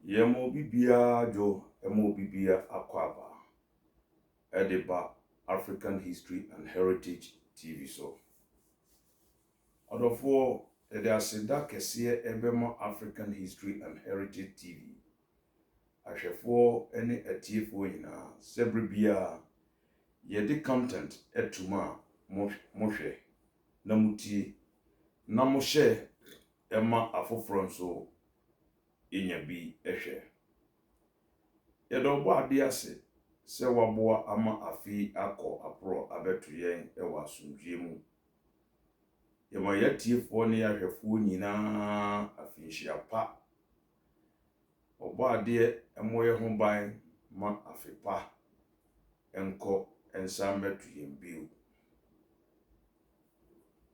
Yemo bibia jo emo bibia akwaba Edeba African History and Heritage TV so. Odofo ede aseda kese ebema African History and Heritage TV. Ahwefo ene atiefo nyina sebribia yedi content etuma mohwe na mutie na mo share ema afoforo nso inya bi ehwe. Yedo ade ase se waboa ama afi akọ apro abetu yen ewa asomdwe mu. Yema yatiefo ne yahwefo nyina afi hyiapa. Obo ade emoye ho ban ma afepa enko ensam betu yen biu.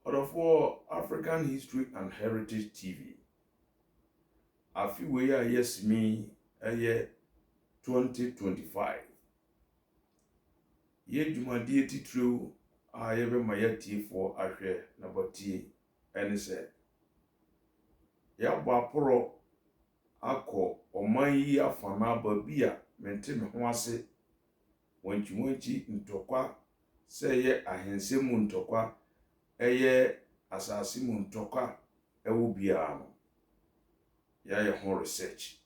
Odofo African History and Heritage TV. Afi we ya yesmi eye 2025. Ye dwumadie titru a yebe mayatiefo ahwe na batie ene se ya bo aporo akọ oman yi afana babia mente me ho ase wanchi ntokwa se ye ahense mu ntokwa eye asase mu ntokwa ewo bia no ya ye ho research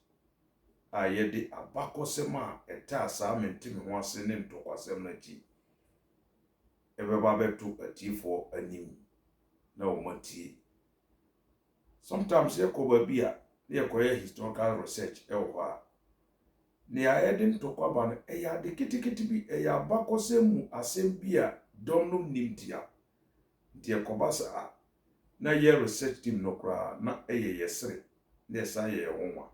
a yede abakosema eta sa mente me ho ase ne ntokwasem na ti ebeba betu atifo anim na omatie. Sometimes ye ko babia ne yekoye historical research ewo ha ne ayede ntokwa ba no eya de kitikiti bi eya abakosemu asem bia domnum nimtia ntie kobasa na ye research team no kra na eye yesre na esa ye wonwa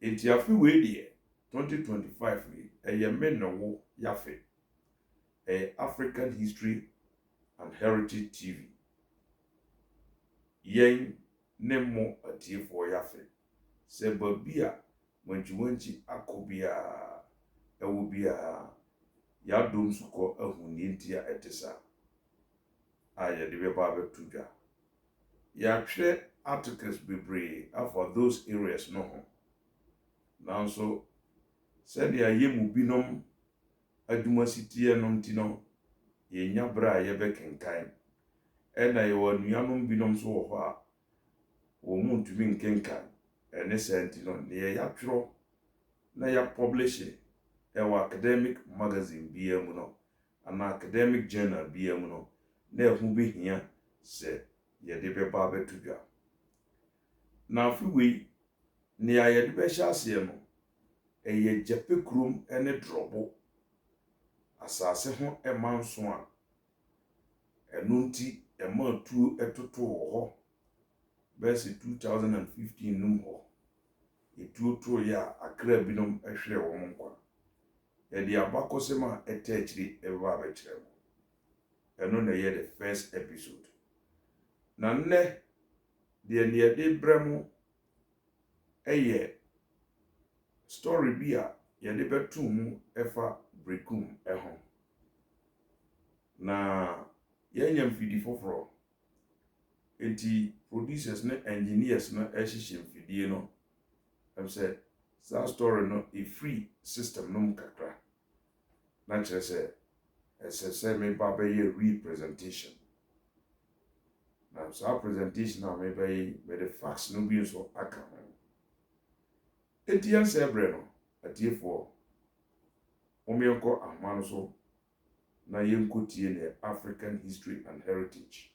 enti afi we die 2025 eye menwo yafe African History and Heritage TV yen nemo atiefo yafe se babia wanchi akobia ewo bia ya dom suko ahuni ntia etesa aye de beba betudwa ya hwe articles bebre for those areas no ho nanso said ya yemu binom aduma sitie no ntino ye nyabra ye bekenkan ena ye wanuanom binom so wo ho a wo mu ntumi nkenkan ene sentino ne ya twro na ya publish ewa academic magazine bia mu no ana academic journal bia mu no na ehu behia se ye de beba betudwa na afiwe ne ya ye de be hyase no eye japekrum ene drobo asase ho emanso a enunti ematu etoto ho besi 2015 num ho etuoto ya akra binom ehwe wo nkwa e di abakosema etachiri eba abekire eno na ye the first episode na nne de ne de bremu eye story bia ye de betum efa brekum eho na yenyam fidi foforo enti producers ne engineers na ehihye mfidie no am say that story no a free system no kakra na chere say me ba be representation na so presentation na me be the facts no bi so aka enti yan say bre no atiefo omienko amano so na yenkotie ne African History and Heritage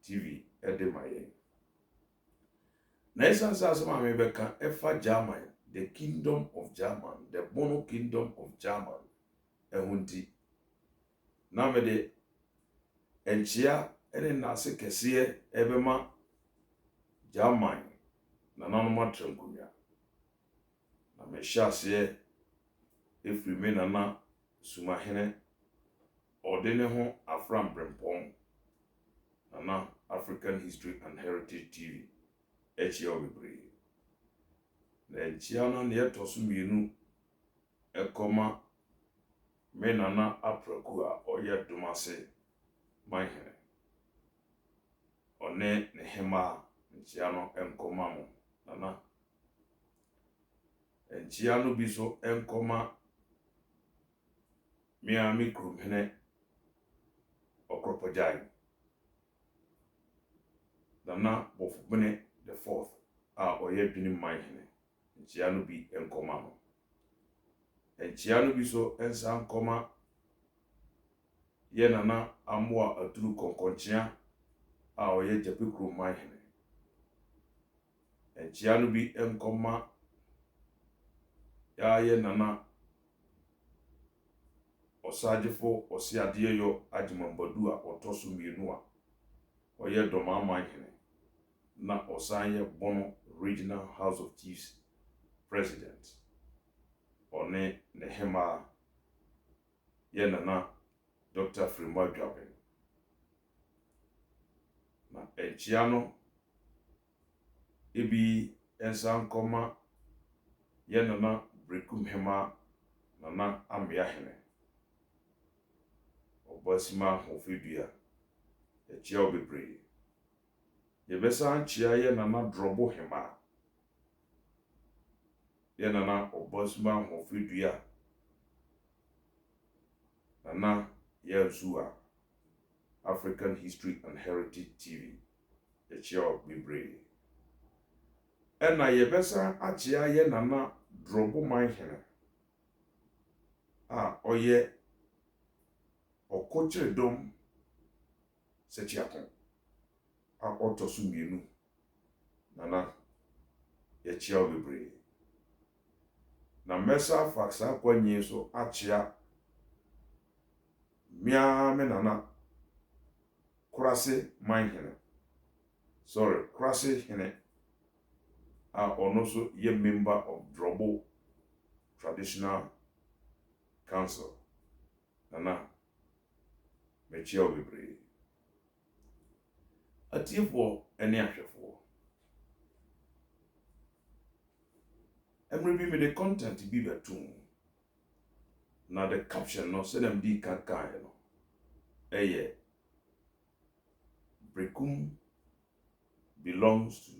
TV edemaye na esansa so ma me beka efa German the kingdom of German the Bono kingdom of German ehunti na me de enchia ene na se kese ebema German na nanoma trankunya na me hyase efrime na sumahene odene ho afram brempom na African History and Heritage TV echi obebre na enchia no ne etoso mienu ekoma me nana apraku a oye dumase manhene one ne hema nchia no enkoma mo nana enchia no bi so enkoma Miami Krumhene Okropojai Nana Bofubene the fourth oye dwini manhene enchia no bi enkoma no enchia no bi so ensa nkoma ye Nana Amoa Aturu Konkonchia oye Japi Krum manhene enchia no bi enkoma ya ye Nana Osajifo Osiadeyo Ajimambadu a otoso mienu a oye Doma manhene na Osanye Bono Regional House of Chiefs President one Nehema ye Nana Dr. Fremont Dwaben na enchiano ibi ensankoma ye Nana Brekum Hema Nana Amiahene Obasima Hofidua echia obebre yebesa anchia ye Nana Drobo Hema ye Nana Obasima Hofidua Nana Yezua African History and Heritage TV echia obebre ena yebesa achia ye Nana Drobo manhene oye Okochedom Sechiakon otoso mienu Nana echia obebre na mesa faksa kwanye so achia Miame Nana Kurase manhene Kurase hene onoso ye member of Drobo Traditional Council Nana mechia obebre atiefo ene ahwefo emre bi me the content bi betum na the caption no say them di kankan no eye Brekum belongs to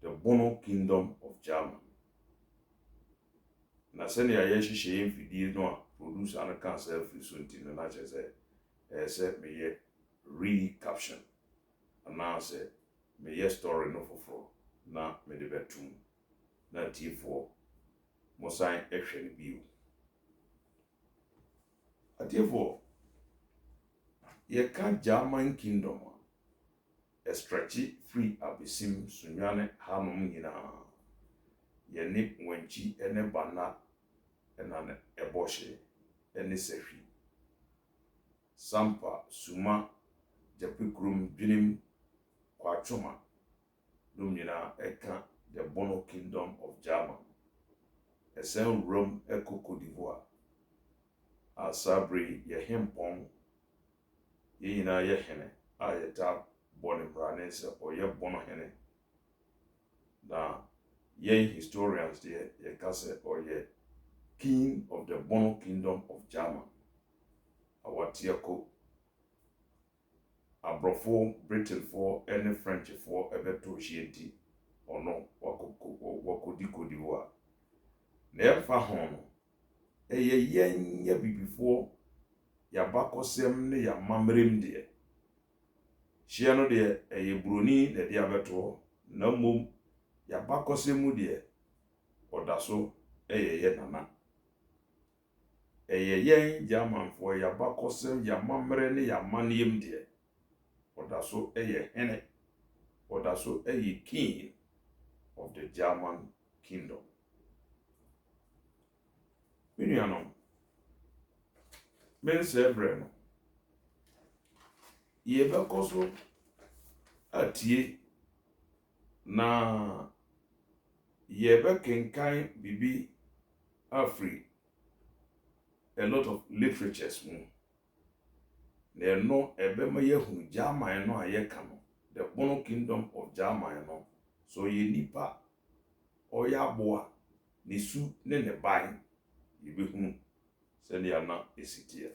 the Bono Kingdom of German na sene ya yehihye mfidie no a producer an kan self sunti no na chese say me ye recaption na say me ye story no foforo na me de betum na tifo mosan ehwe ne biu atifo ye kan German Kingdom a stretchy free abisim sunwane hanom nyina ye ni wanchi ene bana ena eboshe ene sehwi sampa suma Japi Krum dwinim kwatwoma dum nyina eka the Bono Kingdom of German esen Rome eko Cote d'Ivoire asabri ye hempon ye nyina ye hene ayeta Bono Branese oye Bono hene na ye historians ye kase oye king of the Bono Kingdom of German awatiako abrofo Britain for any French for ebeto hienti ono wakodi Cote d'Ivoire na efa hono eye yenya bibifo ya bakosem ne ya mamrem de hia no de eye broni na de abeto na mom ya bakosem de odaso eye Nana yen German for ya bakosem ya mamre ne ya maniem de odaso hene odaso king of the German Kingdom Miniano men sebre no ye bekoso atie na ye be kenkan bibi afri a lot of literatures mu na no ebe ma ye hu German no ayeka no the Bono Kingdom of German no so ye nipa oya boa ne su ne ne ban ye be hu se ne na esitia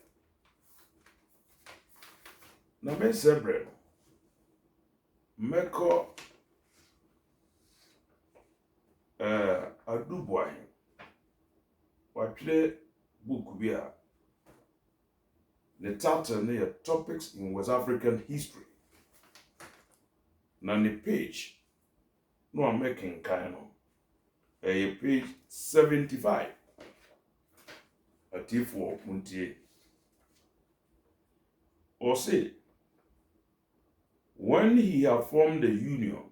na men sebre no meko Aduboahin wapere book bi a the title ne Topics in West African History. Na the page no I'm making kind of a page 75. Atifo Muntie. Or say, when he had formed the union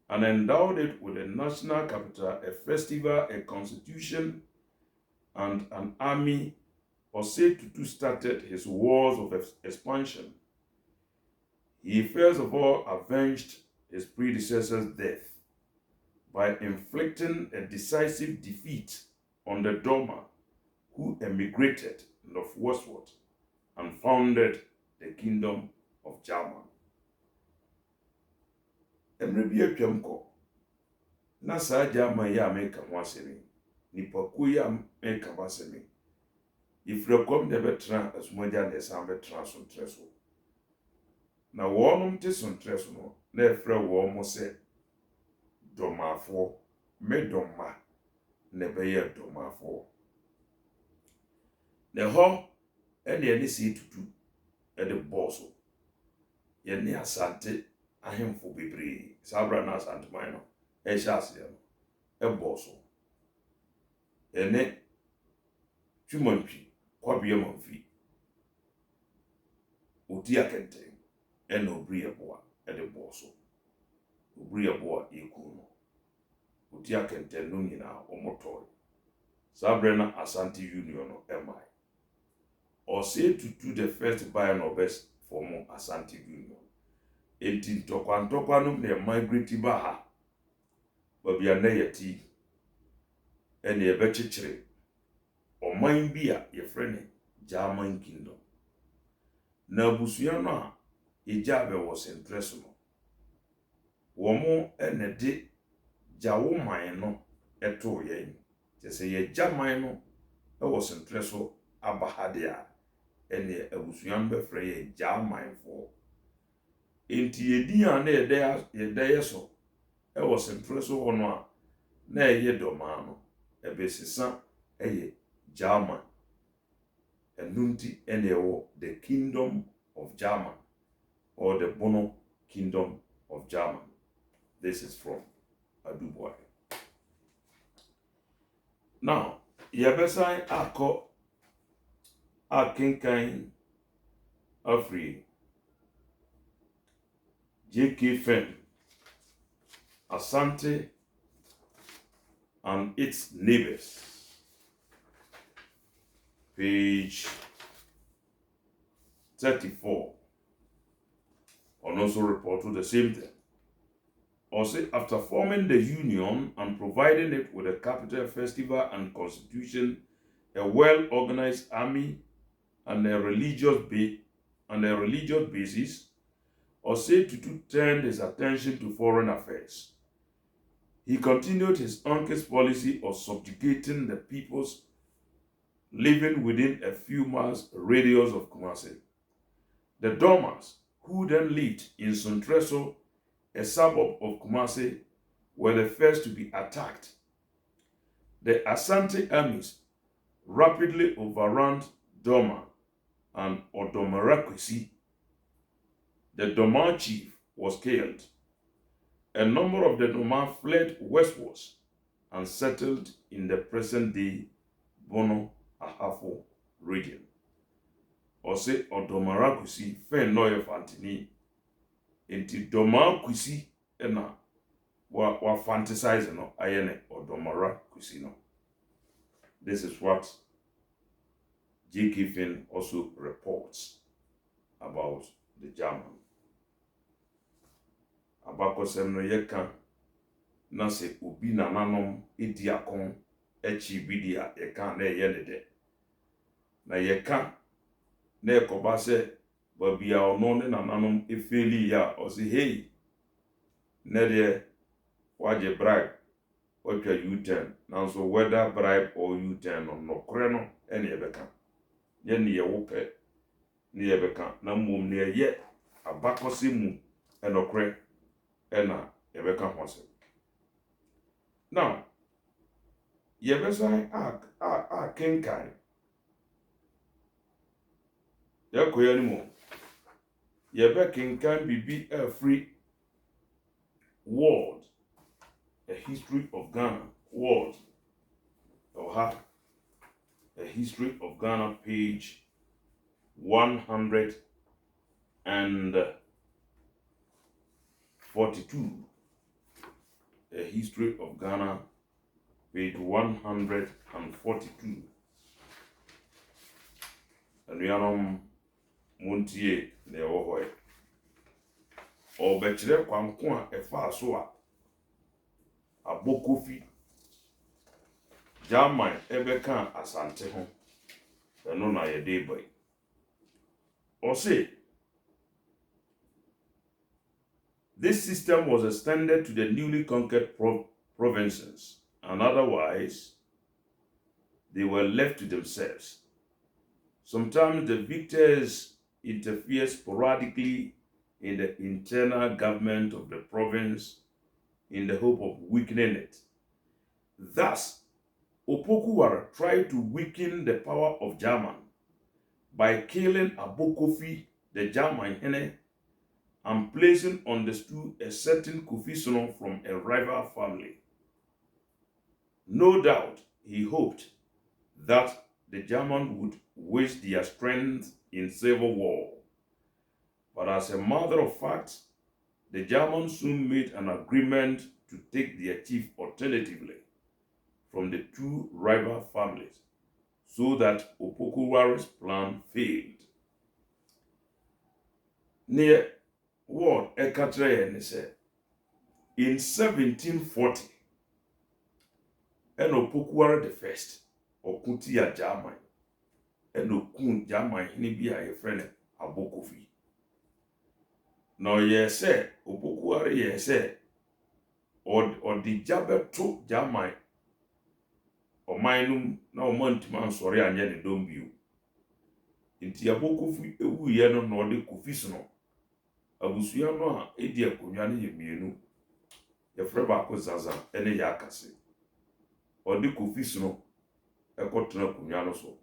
and endowed it with a national capital, a festival, a constitution, and an army, Osei Tutu started his wars of expansion. He first of all avenged his predecessor's death by inflicting a decisive defeat on the Doma, who emigrated northwestward and founded the Kingdom of Jama. Emrebi atwamko na saa Jama ya meka ho asemi nipaku ya meka ho asemi ifrekom de betra asumaja na esa betra so treso na wonum te so treso no na efre wo mo se domafo medoma na beye domafo ne ho ene si tutu de boso ye ne asante ahemfo bebre sabra na asante man no e hyase no e boso ene twumantwi kwabie manfi odi akente ene obri eboa de boso obri eboa eku no odi akente no nyina omotoy sabra na asante union no emai Osei Tutu the first buyer no best for mo Asante Union. Enti ntokwa no na migrate ba ha. Babia na yati. Ene ebe chichire. Oman bi a ye frene German Kingdom. Na abusua no a ejabe was interest no. Womo ene de jawo man no eto yen. Tese ye German no e was interest abahade a ene abusuan befre ye Germanfo. Enti yedi an na yede so e was interest ono a na ye doma no e besisa ye German. Enunti ene wo the Kingdom of German or the Bono Kingdom of German. This is from Aduboy. Now, yebesai akọ akinkan afri J.K. Fenn, Asante and its neighbors. Page 34. And also report to the same thing. Also, after forming the union and providing it with a capital, festival, and constitution, a well-organized army, and a religious basis, Osei Tutu turned his attention to foreign affairs. He continued his uncle's policy of subjugating the peoples living within a few miles radius of Kumasi. The Domas, who then lived in Sontreso, a suburb of Kumasi, were the first to be attacked. The Asante armies rapidly overran Doma and Odomarakwesi. The Doma chief was killed. A number of the Doma fled westwards and settled in the present-day Bono Ahafo region. Ose Odomarakwesi fen noye fantini. Enti Doma-Kwesi ena wa fantasize no ayene Odomarakwesi no. This is what J.K. Fenn also reports about the German. Abakosem no yeka na se obi nananom edi akon echi bidia yeka na yede. Na yeka na ekoba se babia ono ne nananom efeli ya o se hey na de waje bribe otwa U10 nanso whether bribe or U10 no kore no ene yebeka ye ne ye wope ne yebeka na mom ne ye abakose mu enokre ena yebeka ho. Now, Osei Tutu, the first buyer no best for mo Asante Union. Enti ntokwa no na yede. Na yeka na ekoba se babia ono ne nananom efeli ya o se hey na de waje bribe otwa U10 nanso whether bribe or U10 no kore no ene yebeka ye ne ye wope ne yebeka na mom ne ye abakose mu enokre ena yebeka ho. Yebesan a kenkan. Yakoyanimo. Yebe kenkan bibi a free world. A history of Ghana. World. Oha. A history of Ghana, page 142. A history of Ghana, page 142. Anuanom montie na ewo hoy. Obekire kwanko a efa so a abokofi German ebeka asante ho. Eno na ye dey boy. Or say, this system was extended to the newly conquered provinces, and otherwise, they were left to themselves. Sometimes the victors interfere sporadically in the internal government of the province in the hope of weakening it. Thus, Opokuwara tried to weaken the power of German by killing Abokofi, the German Hene, and placing on the stool a certain Kofi Sono from a rival family. No doubt he hoped that the Germans would waste their strength in civil war. But as a matter of fact, the Germans soon made an agreement to take their chief alternatively from the two rival families, so that Opokuwara's plan failed. Near what Ekatre said, in 1740, and Opokuwara the first, Okutia German, and Okun German Hinibia a friend Abokofi. Now ye say, Opokuwara ye say, or the Jabber to German, or minum now Montman sorry and Jenny don't view. Inti Abokofi ewu yeno no de Kofi Abusuya no a edi akonwa ne yemienu ye freba ko zaza ene ya akase odi Kofi Sono ekotena akonwa no so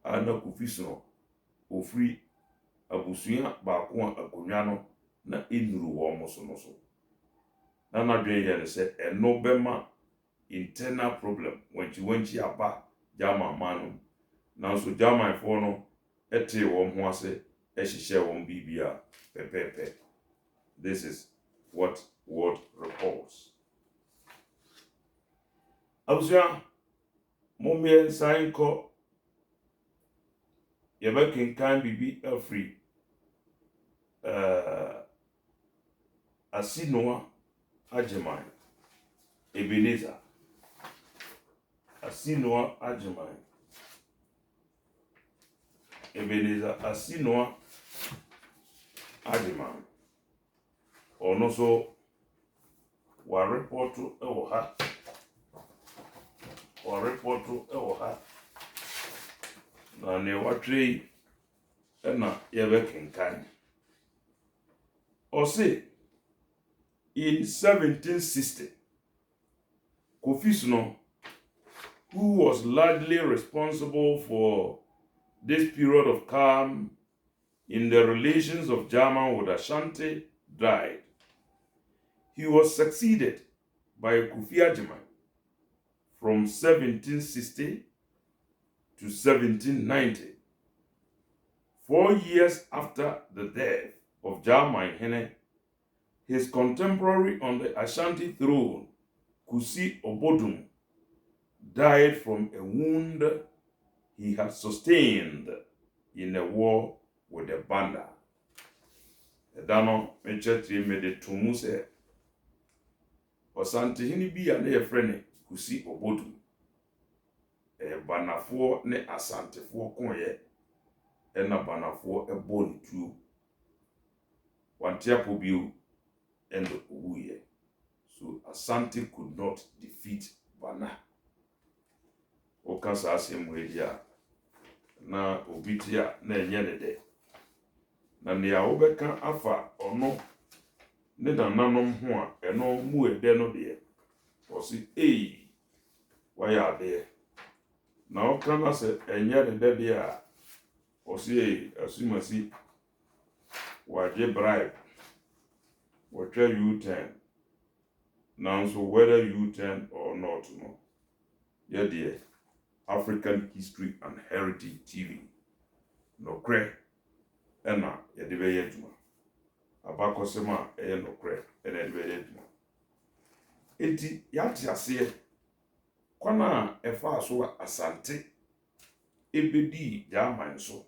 ana Kofi Sono ofri abusuya ba ko akonwa no na enuru wo mo so no so na na dwen ye ne se eno bema internal problem wenchi aba German manu na so German fo no ete wo ho ase ehihye wo bibia pepepe. This is what word reports. Abusua momie sign ko yeba kinkan bibi afri Asinoa Ajeman Ebenezer. Asinoa Ajeman Ebenezer Asinoa Ajeman. Ono so wa reportu ewo ha. Wa reportu ewo ha. Na ne watwe na yebe kinkan. Or say, in 1760, Kofi Sono, who was largely responsible for this period of calm in the relations of German with Ashanti, died. He was succeeded by Kofi Agyeman from 1760 to 1790. 4 years after the death of German Hene, his contemporary on the Ashanti throne, Kusi Obodum, died from a wound he had sustained in a war with the Banda. Edano mecheti mede tumu se Asante hini bi na ye frene Kusi Obodum. Banafo ne asantefo konye ena banafo ebo ni tu wantia pobiu and Uye. So Asante could not defeat Bana. Okasa asemwedia na obitia na enyenede. Na nea obeka afa ono ne nananom ho a eno mu ede no de. Osi waya ade na okana se enye de dede a osi asumasi waje bribe watwa U10 now so whether U10 or not no yeah dear African History and Heritage TV no kre ena ye de be yeduma abakosema no kre ena de be yeduma enti yati ase kwana efa so asante ebedi jaman so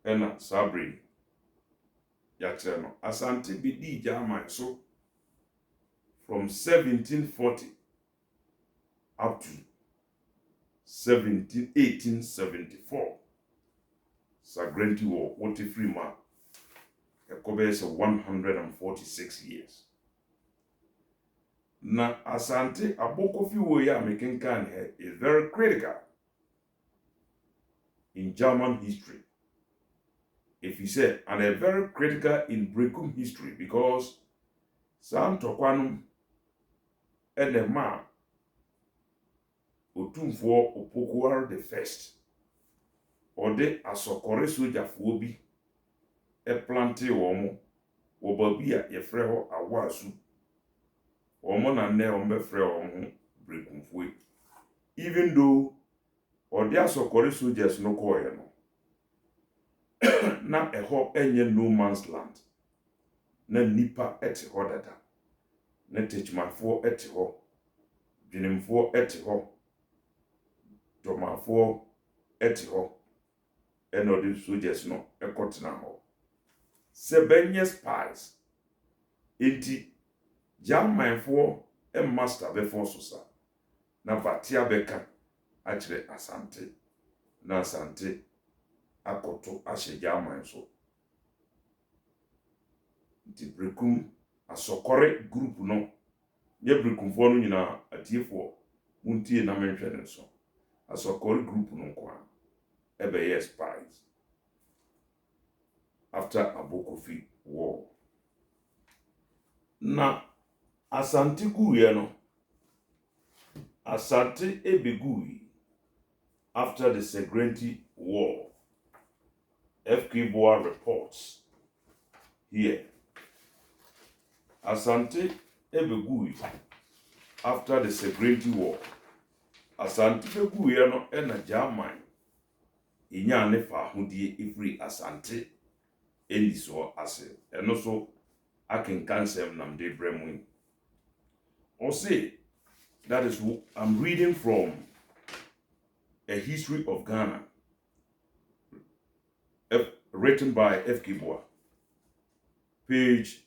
ena sabri yatre no asante bedi jaman so from 1740 up to 1874 Sagrenti War what free man covers 146 years na asante abokofi wo ya mekenkan here is very critical in German history if you say and a very critical in Brekum history because Santokwanum and the man Otumfo Opokuwar the first or de asokore sojafoɔ bi plante wɔn wɔ baabi a yɛfrɛ hɔ awasu wɔn na nnɛ wɔn bɛfrɛ wɔn ho Brekumfoɔ even though ɔde asokore soldiers no kɔɔɛ no na ɛhɔ ɛnyɛ no man's land na nipa ɛte hɔ dada na techmanfoɔ ɛte hɔ dwenimfoɔ ɛte hɔ dɔmafoɔ ɛte hɔ and all the soldiers no ekotena ho sebenye spies enti Germanfo e master before sosa na batia beka akire asante na asante akoto ahye German so enti Brekum asokore group no ye Brekumfo no nyina atiefo muntie na menhwe ne so asokore group no kwa ebe spies after Abokofi war. Na asante guye no asante ebegui after the Segrenti war. F.K. Boa reports here. Asante ebegui after the Segrenti war. Asante ebegui no ena German inya ne fa hodie ifri asante eni so ase eno so akenkan sem nam de bremu or say that is I'm reading from A History of Ghana written by F.K. Boa page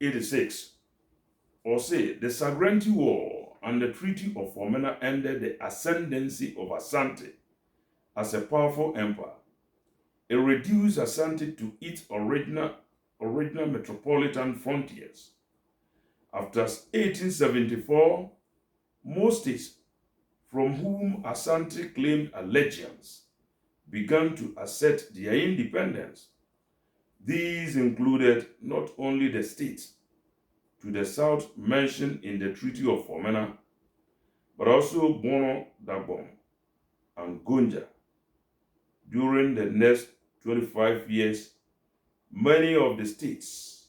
86 or say the Sagrenti War and the Treaty of Formena ended the ascendancy of Asante as a powerful empire. It reduced Asante to its original metropolitan frontiers. After 1874, most states from whom Asante claimed allegiance began to assert their independence. These included not only the states to the south mentioned in the Treaty of Formena, but also Bono Dagbon and Gonja. During the next 25 years, many of the states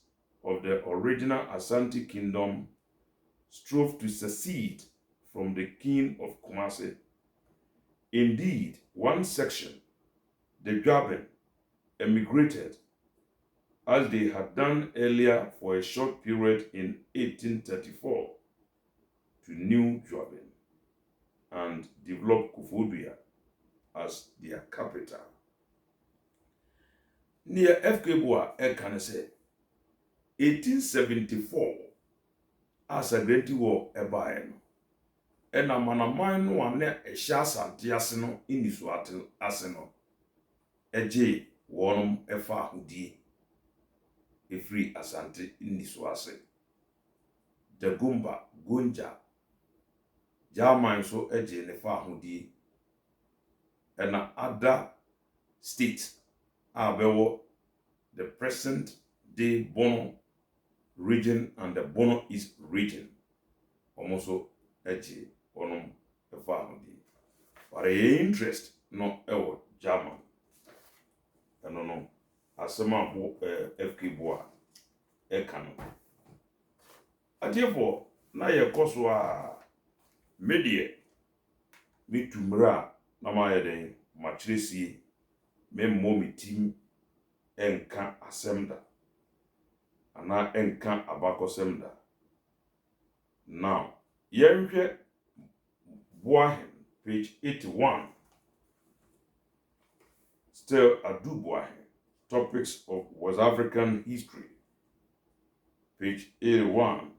of the original Asante Kingdom strove to secede from the King of Kumasi. Indeed, one section, the Jwaben, emigrated as they had done earlier for a short period in 1834 to New Jwaben and developed Koforidua as their capital. Near F.K. Boa can say 1874 as a great war ebaen and a manaman no one a shasa diasino in his water aseno a j wonum efa hudi a free asante in his wase the gumba gunja German so a j nefa hudi and other states are the present day Bono region and the Bono East region. Also, Onum family. But a interest no ewo German. No. Asema bo FK boa eka no. Atiefo na ye koso a media mitumra na ma ye den ma kyerɛsie me mmɔ me tim enka asɛm da ana enka abakɔsɛm da. Now yɛnhwɛ Boahen page 81. Still Adu Boahen, topics of West African history, page 81.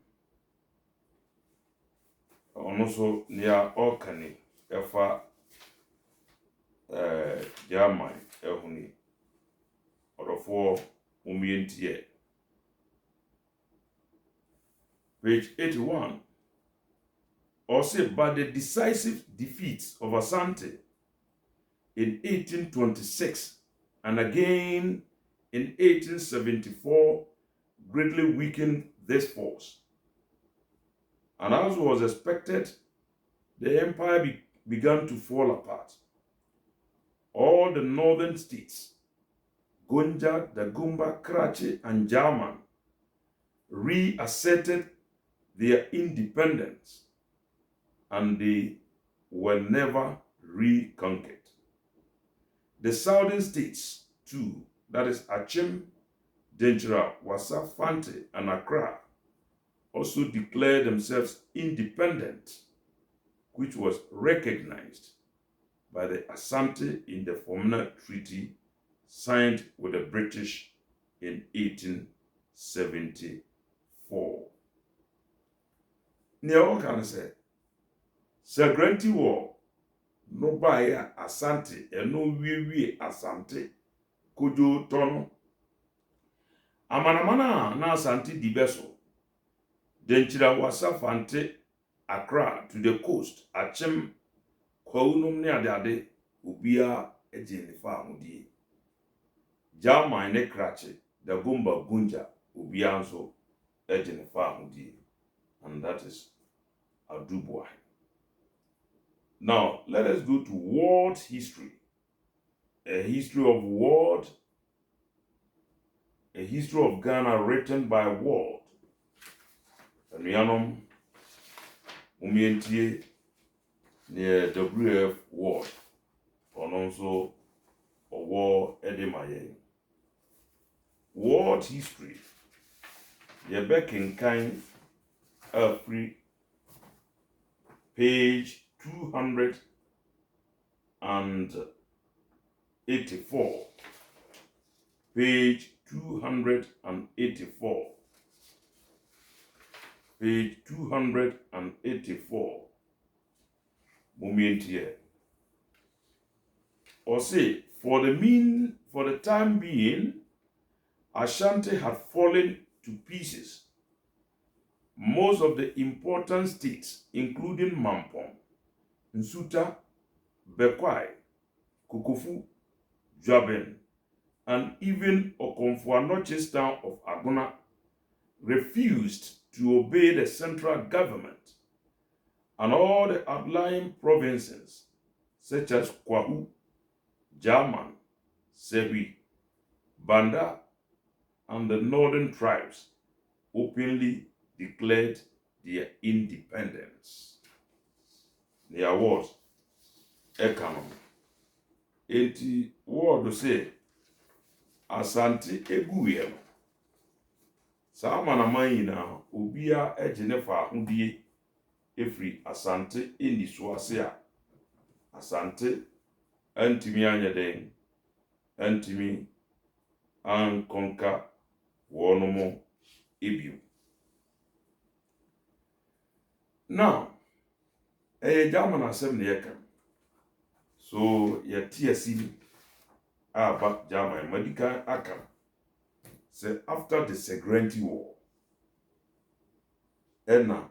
Also near Orkani efa German ehuni orofo umientie. Page 81. Also, but the decisive defeats of Asante in 1826 and again in 1874 greatly weakened this force. And as was expected, the empire began to fall apart. All the northern states, Gonja, Dagomba, Karachi, and German, reasserted their independence, and they were never reconquered. The southern states, too, that is Achim, Denchira, Wassa, Fante, and Accra, also declared themselves independent, which was recognized by the Asante in the Formula Treaty signed with the British in 1874. What can I say? Segrenti War no baya Asante and no we Asante kojo tono. Amanamana na Asante dibeso. Denchira Wassa Fante Accra to the coast. Achim kwaunum ne ade ubia ejeni fa amudi. Jama ne Karachi Dagomba Gunja ubia anso ejeni fa amudi. And that is Adu Boahen. Now, let us go to world history. A history of world, a history of Ghana written by Ward. Anuanom umientie near WF Ward. Ononso owo edemaye. World history. Yebekinkan free page 284. Page 284. Page 284. Moment here. Or say, for the time being, Ashanti had fallen to pieces. Most of the important states, including Mampong, Nsuta, Bekwai, Kukufu, Jaben, and even Okomfo-Anoche's town of Agona, refused to obey the central government, and all the outlying provinces, such as Kwahu, Jaman, Sebi, Banda, and the northern tribes, openly declared their independence. Their what? Economy. Enti word say Asante eguye. Sama na mayina obia ejenefa ahudie efri Asante eni so ase a Asante antimi anyeden antimi ankonka wonomo ebiu. Now, German assembly can. So, your TSC about German medical akam. Say after the Segrenti War, Enna,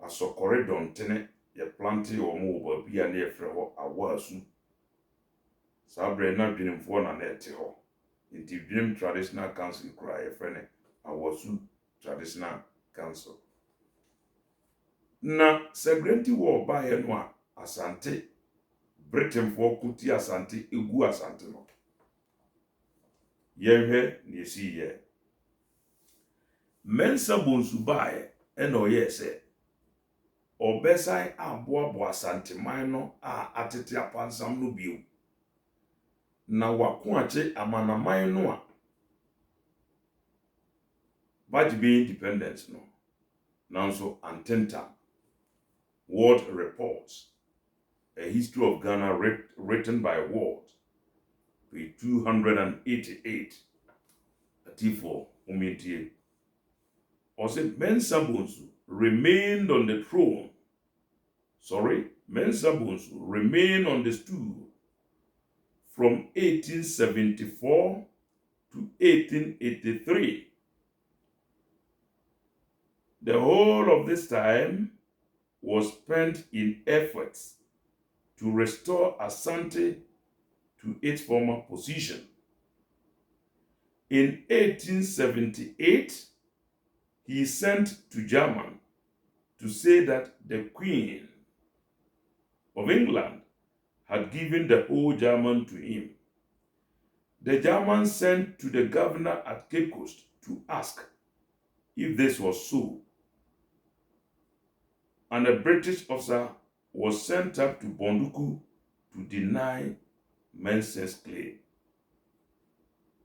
a so corridor tene, ye planty or move be an air for a wasu. Sabre not been informed on net ho. In the dream traditional council cry a friend, a wasu traditional council. Na Segrenti War by enwa asante Britain for kuti asante egu asante no yenhwe ne esi ye Mensa Bonsu bae eno ye se obesan aboabo asante man no a atete apansam no bio na wako ache amanaman no a Bajibe independence no nanso antenta World Reports, a history of Ghana written by Ward, page 288. Atifo Umintie. Ose Mensa Bonsu remained on the throne. Mensa Bonsu remained on the stool from 1874 to 1883. The whole of this time was spent in efforts to restore Asante to its former position. In 1878, he sent to Germany to say that the Queen of England had given the whole German to him. The German sent to the governor at Cape Coast to ask if this was so, and a British officer was sent up to Bonduku to deny Mensa's claim.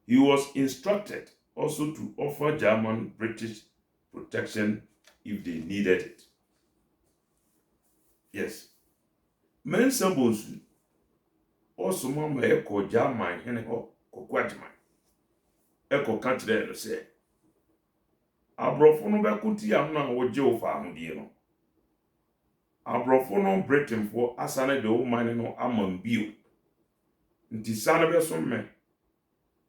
He was instructed also to offer German British protection if they needed it. Yes. Mensa Bonsu also mama eko German hene ho kokwadman. Eko kantre no se abrofo no bekuti am na wo je ofa ahodie no. Abrofo no Britain for asane de woman no amambio. Nti sane beso me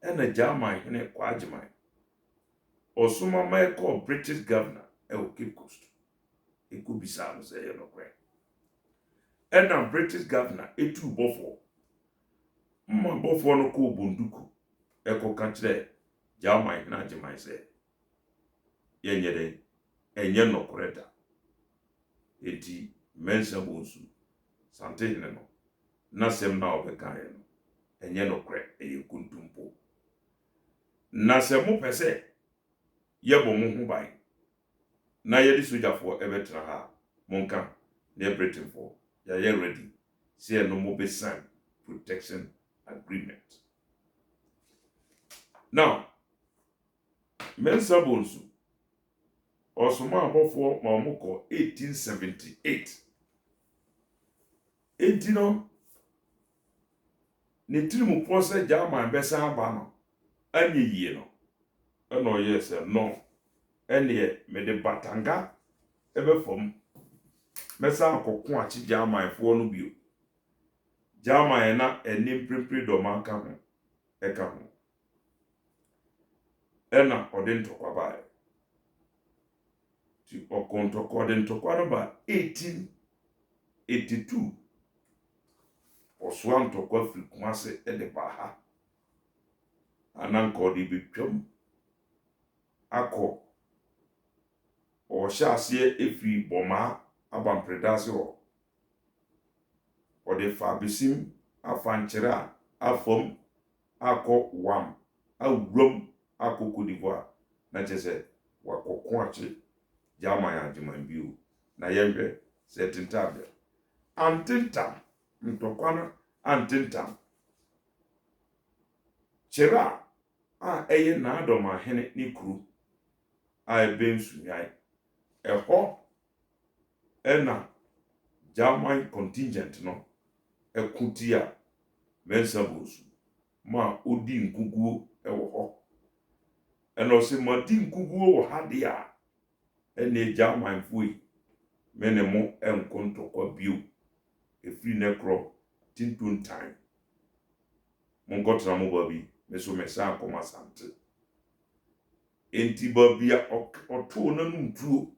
ena German hene kwagman. Osuma ma eko British governor e o Cape Coast. Eku bisa no se ye no kwe. Ena British governor etu bofo. Mma bofo no ko Bonduku. Eko kantre German na German se. Yenye de enye no koreda. Eti Mensa Bonsu sante hene no. Nasem na obeka ye no. Enye no kore eye kuntumpo. Nasem pese yebo mo ho ban. Na ye di sojafo ebetra ha. Monka ne Britain for. Ya ye ready. See no mo be sign protection agreement. Now, Mensa Bonsu osoma abofo ma omoko 1878. Entino ne tirimu pose German besa aba no anye yie no. Eno yes no. Ene me de batanga ebe fom. Mesa akoko achi German fo no bio. German na enim prepre do man ka ho. Eka ho. Ena odentokwa ba. Ti okontokwa odentokwa no ba 1882. Oswantokwa fi Kumase ede ba ha. Ananko di bitwam. Akọ o hyase efi boma abampredase ho. O de fa bisim afankyere afom akọ wam awurom akọ Cote d'Ivoire na chese wakoko achi German ajiman bio na yembe setintabe antintam ntokwana antintam chera a eye na adoma hene ni kru a ebensunyai eho ena German contingent no ekutia Mensa Bonsu ma odi nkuguo ewo ho eno se ma di nkuguo wo hade a ene German fui menemo enkontokwa bio efri nekro tintun time mongotra mo babi meso mesa akoma sante enti babia oto na ntuo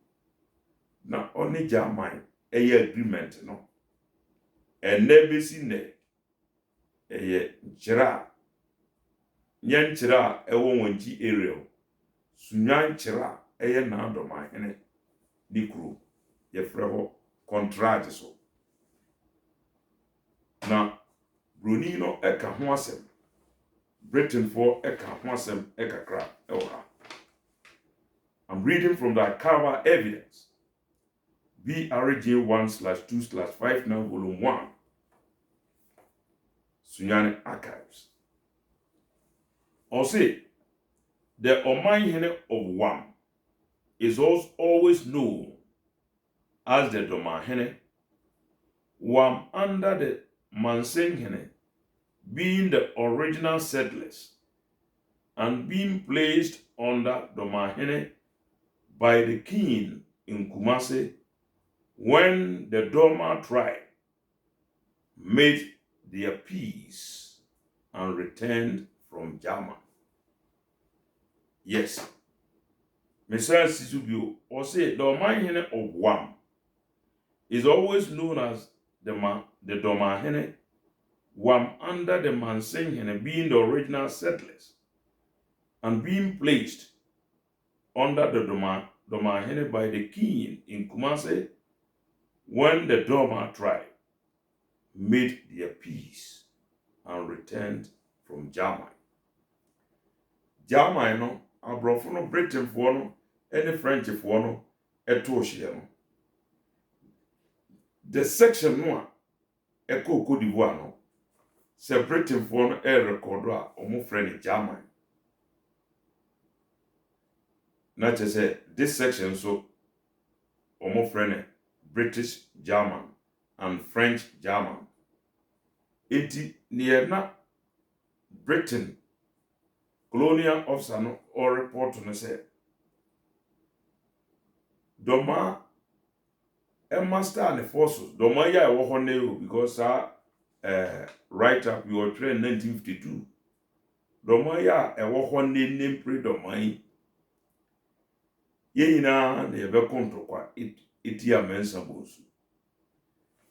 na oni German eye agreement no ene besi ne eye nchira nyanchira ewo wonji area sunyanchira eye na adoma hene dikru ye freho contract so Broni no eka ho asem. Britain for eka ho asem ekakra ewa. I'm reading from the Akawa Evidence. BRJ 1/2/59 volume 1. Sunyani Archives. Or say, the Omanhene of Wam is also always known as the Domahene. Wam under the Mansenhene being the original settlers and being placed under Domahene by the king in Kumasi when the Doma tribe made their peace and returned from Jama. Yes. Messiah Sisubio, or say the Omanhene of Wam is always known as the Domahene. Wam under the Mansenhene being the original settlers and being placed under the Domahene by the king in Kumasi when the Doma tribe made their peace and returned from Jamai. Jamai no, abrofo no Britain for no, any French for no, eto no. The section no, eko Cote d'Ivoire no, se Britain for no record a omo friend Jamai. Na che say this section so omo friend British German and French German. Eti near na Britain colonial officer no or report no say Doma master and the forces Doma ya wo ho because write up your train 1952 Doma ya wo ho name pre Doma ye nyina na ye be kontro kwa eti amensa bosu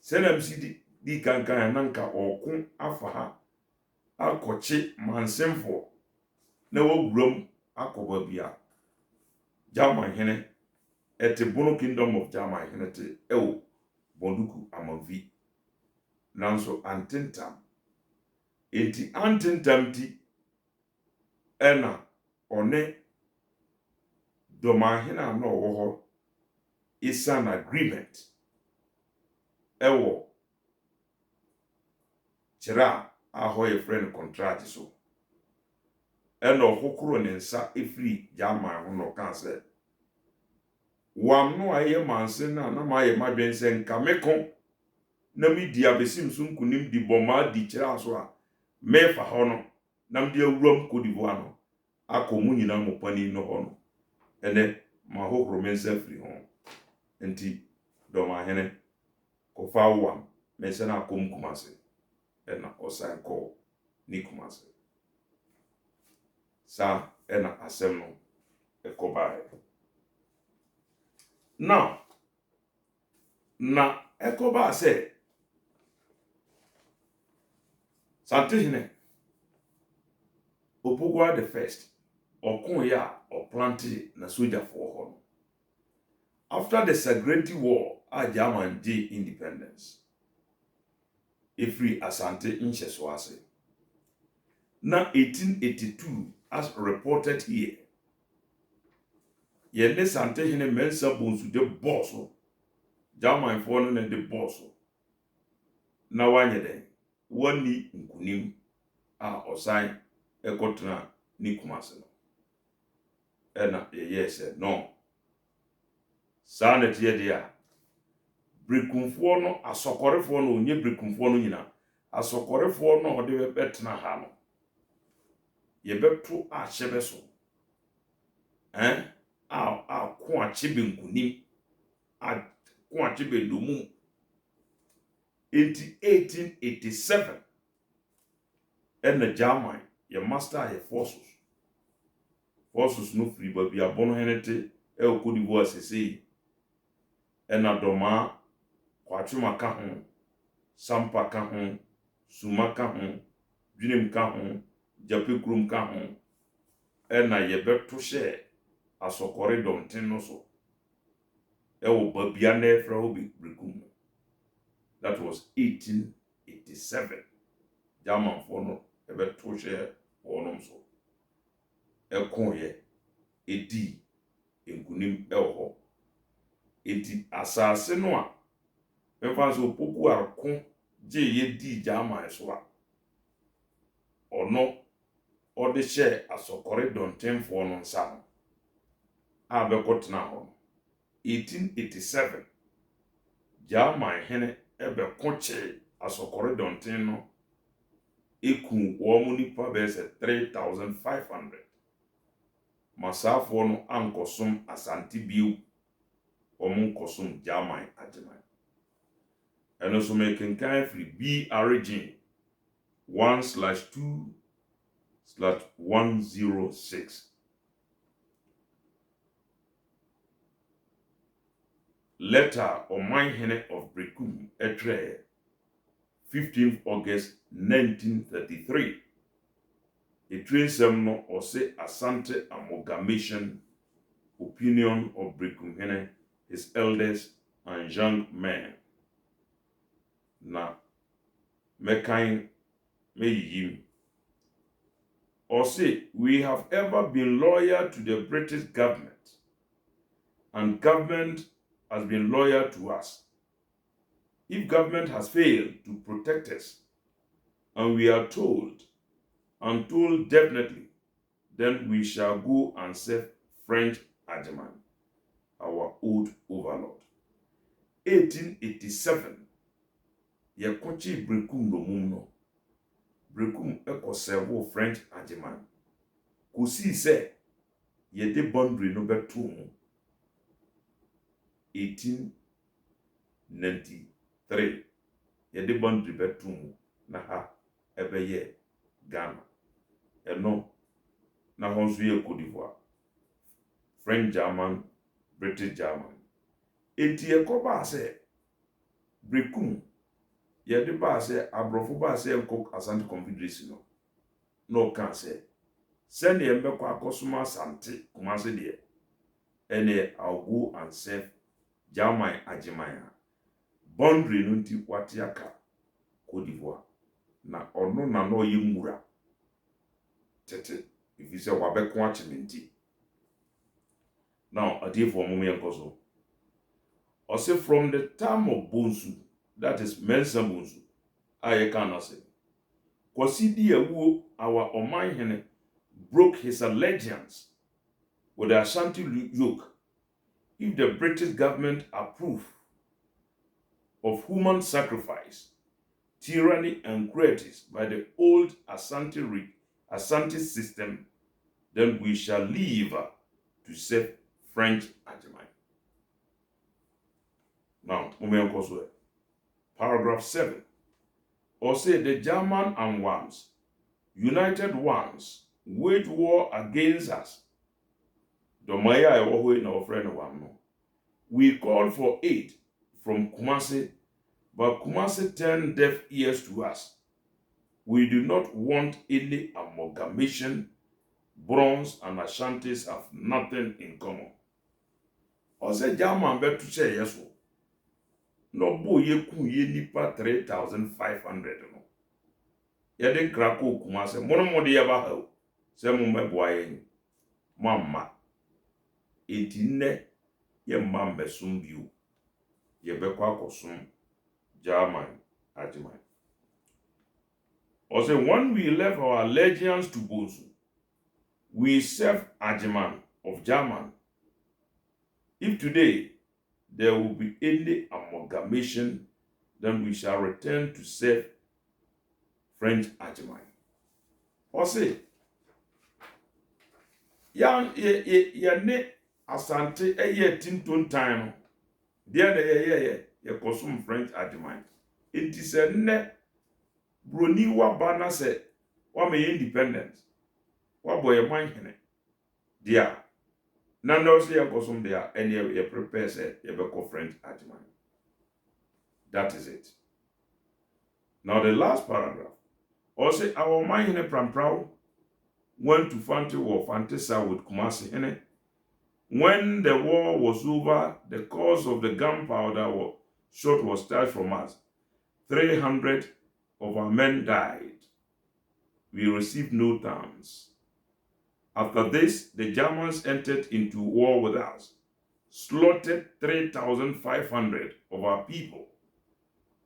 senam sidi di kankan nanka okun afa ha akoche mansemfo na wogrom akoba bia German hene ete bono kingdom of German hene te ewo bonduku amavi nanso antentam enti antentam ti ena one Doma hene na wo ho is an agreement ewo chira ahoye friend contract so eno hokoro ne nsa efri German ho no kan se wam no aye manse na ma aye madwense nka meko na media besim so nkunim di boma di chira so a mefa ho no nam de awuram Cote d'Ivoire no akomu nyina mo pani no ho no ene ma hokoro mensa fri ho enti Doma hene ko fa wam mensa na akom Kumasi ena osan ko ni Kumasi sa ena asem no ekobae now na ekoba say Santihine Opugwa the first okun ya or planted na soldier for ho after the Sagrenti War a German day independence Ifri Asante Incheswase na 1882 as reported here yene Santihine mensa bonsu de boss German for no na de boss na wanye den wani nkunim a osan ekotena ni Kumasi no ena yes no sanet ye dia brekumfo no asokorefo no onye brekumfo no nyina asokorefo no ode betena ha no ye beto a hyebe so a ko a chibe nkunim a ko a chibe domu 1887 ena German ye master ye forces no free baby abono henete e Cote d'Ivoire sese ena Doma kwatuma ka ho sampa ka ho suma ka ho dwinem ka ho japekrum ka ho ena ye beto hye asokore domten no so e wo babia na efra ho brekum that was 1887 German for no ebeto share wonom so ekonye edi enkunim ewo edi asase no a memfa so poku arko je ye di German so a ono ode share asokore donten for no nsa a bekotena ho 1887 German hene ebekoche asokore donten no eku wo nipa be se 3500 masafo no ankosom asante biu omun kosom German ajeman eno so making kind free B origin 1/2/106 letter Oman hene of Brekum etre 15th August 1933 a train semno or say Asante amalgamation opinion of Brekum hene, his elders and young men na mekain meyim or say we have ever been loyal to the British government and government has been loyal to us. If government has failed to protect us and we are told definitely, then we shall go and serve French Ajeman, our old overlord. 1887 Yakochi Brekum no mumno. Brekum eko servo French Ajeman. Kusi se yede boundary no betum 1893 yede boundary betum na ha ebeye Ghana eno na honsu ye Côte d'Ivoire French German British German enti ekoba se Brekum yede ba se abrofo ba se enko Asante Confederacy no kan se send ye mbekwa akosoma Asante Kumase de ene I'll go and serve German Ajeman boundary no nti watiaka Côte d'Ivoire na ono na no yimura tete if you say wabeko achimenti now adie for mum yankoso or say from the time of Bonsu, that is Mensa Bonsu aye kana say Kwasidi Ewu our Oman hene broke his allegiance with the Ashanti yoke if the British government approved of human sacrifice, tyranny and cruelties by the old Asante system, then we shall leave to serve French Ajeman. Now, paragraph 7. Or say the German and ones, united ones, wage war against us. We call for aid from Kumasi, but Kumasi turned deaf ears to us. We do not want any amalgamation. Bronze and Ashantis have nothing in common. Or say German bet to say yes. No boy ye nipa 3,500 no. Yeden krako Kumasi mono de yaba ha. Se mo meboa yen. Mama. Enti ne ye mambe sumbiu. Ye bekwa akosum German Ajeman. Or say when we left our allegiance to Bonsu, we serve Ajeman of German. If today there will be any amalgamation, then we shall return to serve French Ajeman. Or say, ya ne Asante eye tinton time. There ye kosum French Ajeman. It is a ne broni wa bana se wa me independent. Wa boy man hene. Dia. Nando se ye kosum dia and ye prepare se ye beko French Ajeman. That is it. Now the last paragraph. Also our man hene pramprao went to Fante war Fantesa with Kumasi hene. When the war was over, the cause of the gunpowder shot was started from us. 300 of our men died we received no thanks. After this, the Germans entered into war with us, slaughtered 3,500 of our people.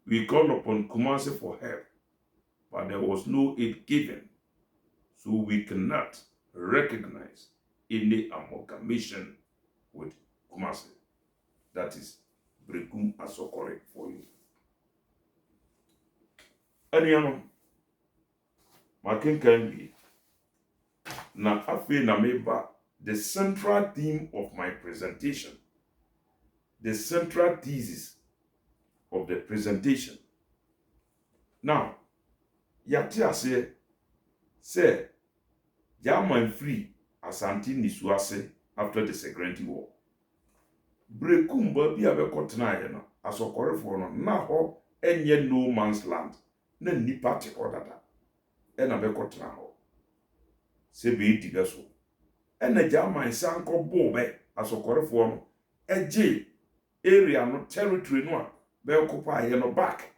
We called upon Kumasi for help, but there was no aid given, so we cannot recognize any amalgamation with Kumasi. That is Brekum Asokore for you. Anyano, makenkan bi na afe na meba the central theme of my presentation, the central thesis of the presentation. Now, yate ase say German free Asante Nisuase after the Second War. Brekum ba bi abekotena ye no Asokorefo no na ho enye no man's land na nipa te odada e na bekotena ho se be diga so e na German sanko bo be Asokorefo no eje area no territory no a be occupy ye no back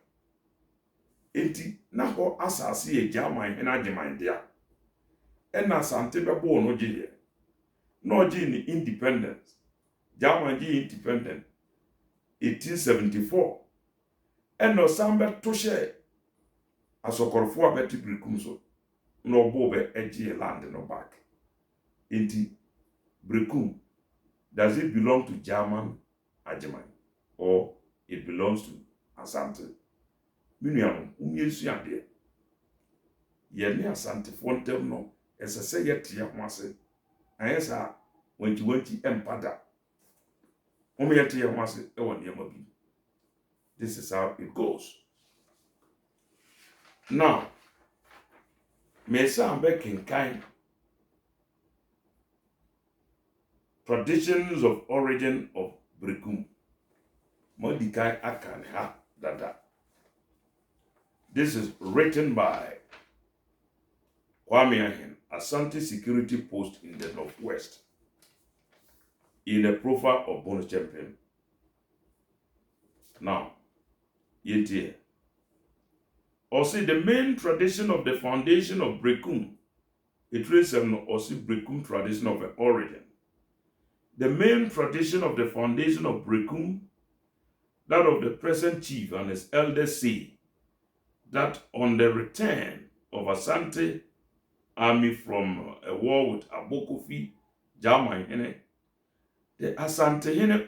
enti na ho asase ye German na German dia e na Asante be bo no gye no gye ni independence. German ji independent 1874 and no sambe to share Asokorefo abeti Brekum so no bobe edge land no back. Inti Brekum, does it belong to German Ajeman or it belongs to Asante? Miniam umyesu ade ye ne Asante fontem no esese yete ya hwase ayesa wanti empada. This is how it goes. Now, Mesa back in kind traditions of origin of Brekum. Modikai Akanha Dada. This is written by Kwame Ahin, Asante Security Post in the Northwest, in a profile of bonus champion. Now, yet also the main tradition of the foundation of Brekum, it is also Brekum tradition of origin. The main tradition of the foundation of Brekum, that of the present chief and his elders say that on the return of Asante army from a war with Abokofi, German, the Asante Hene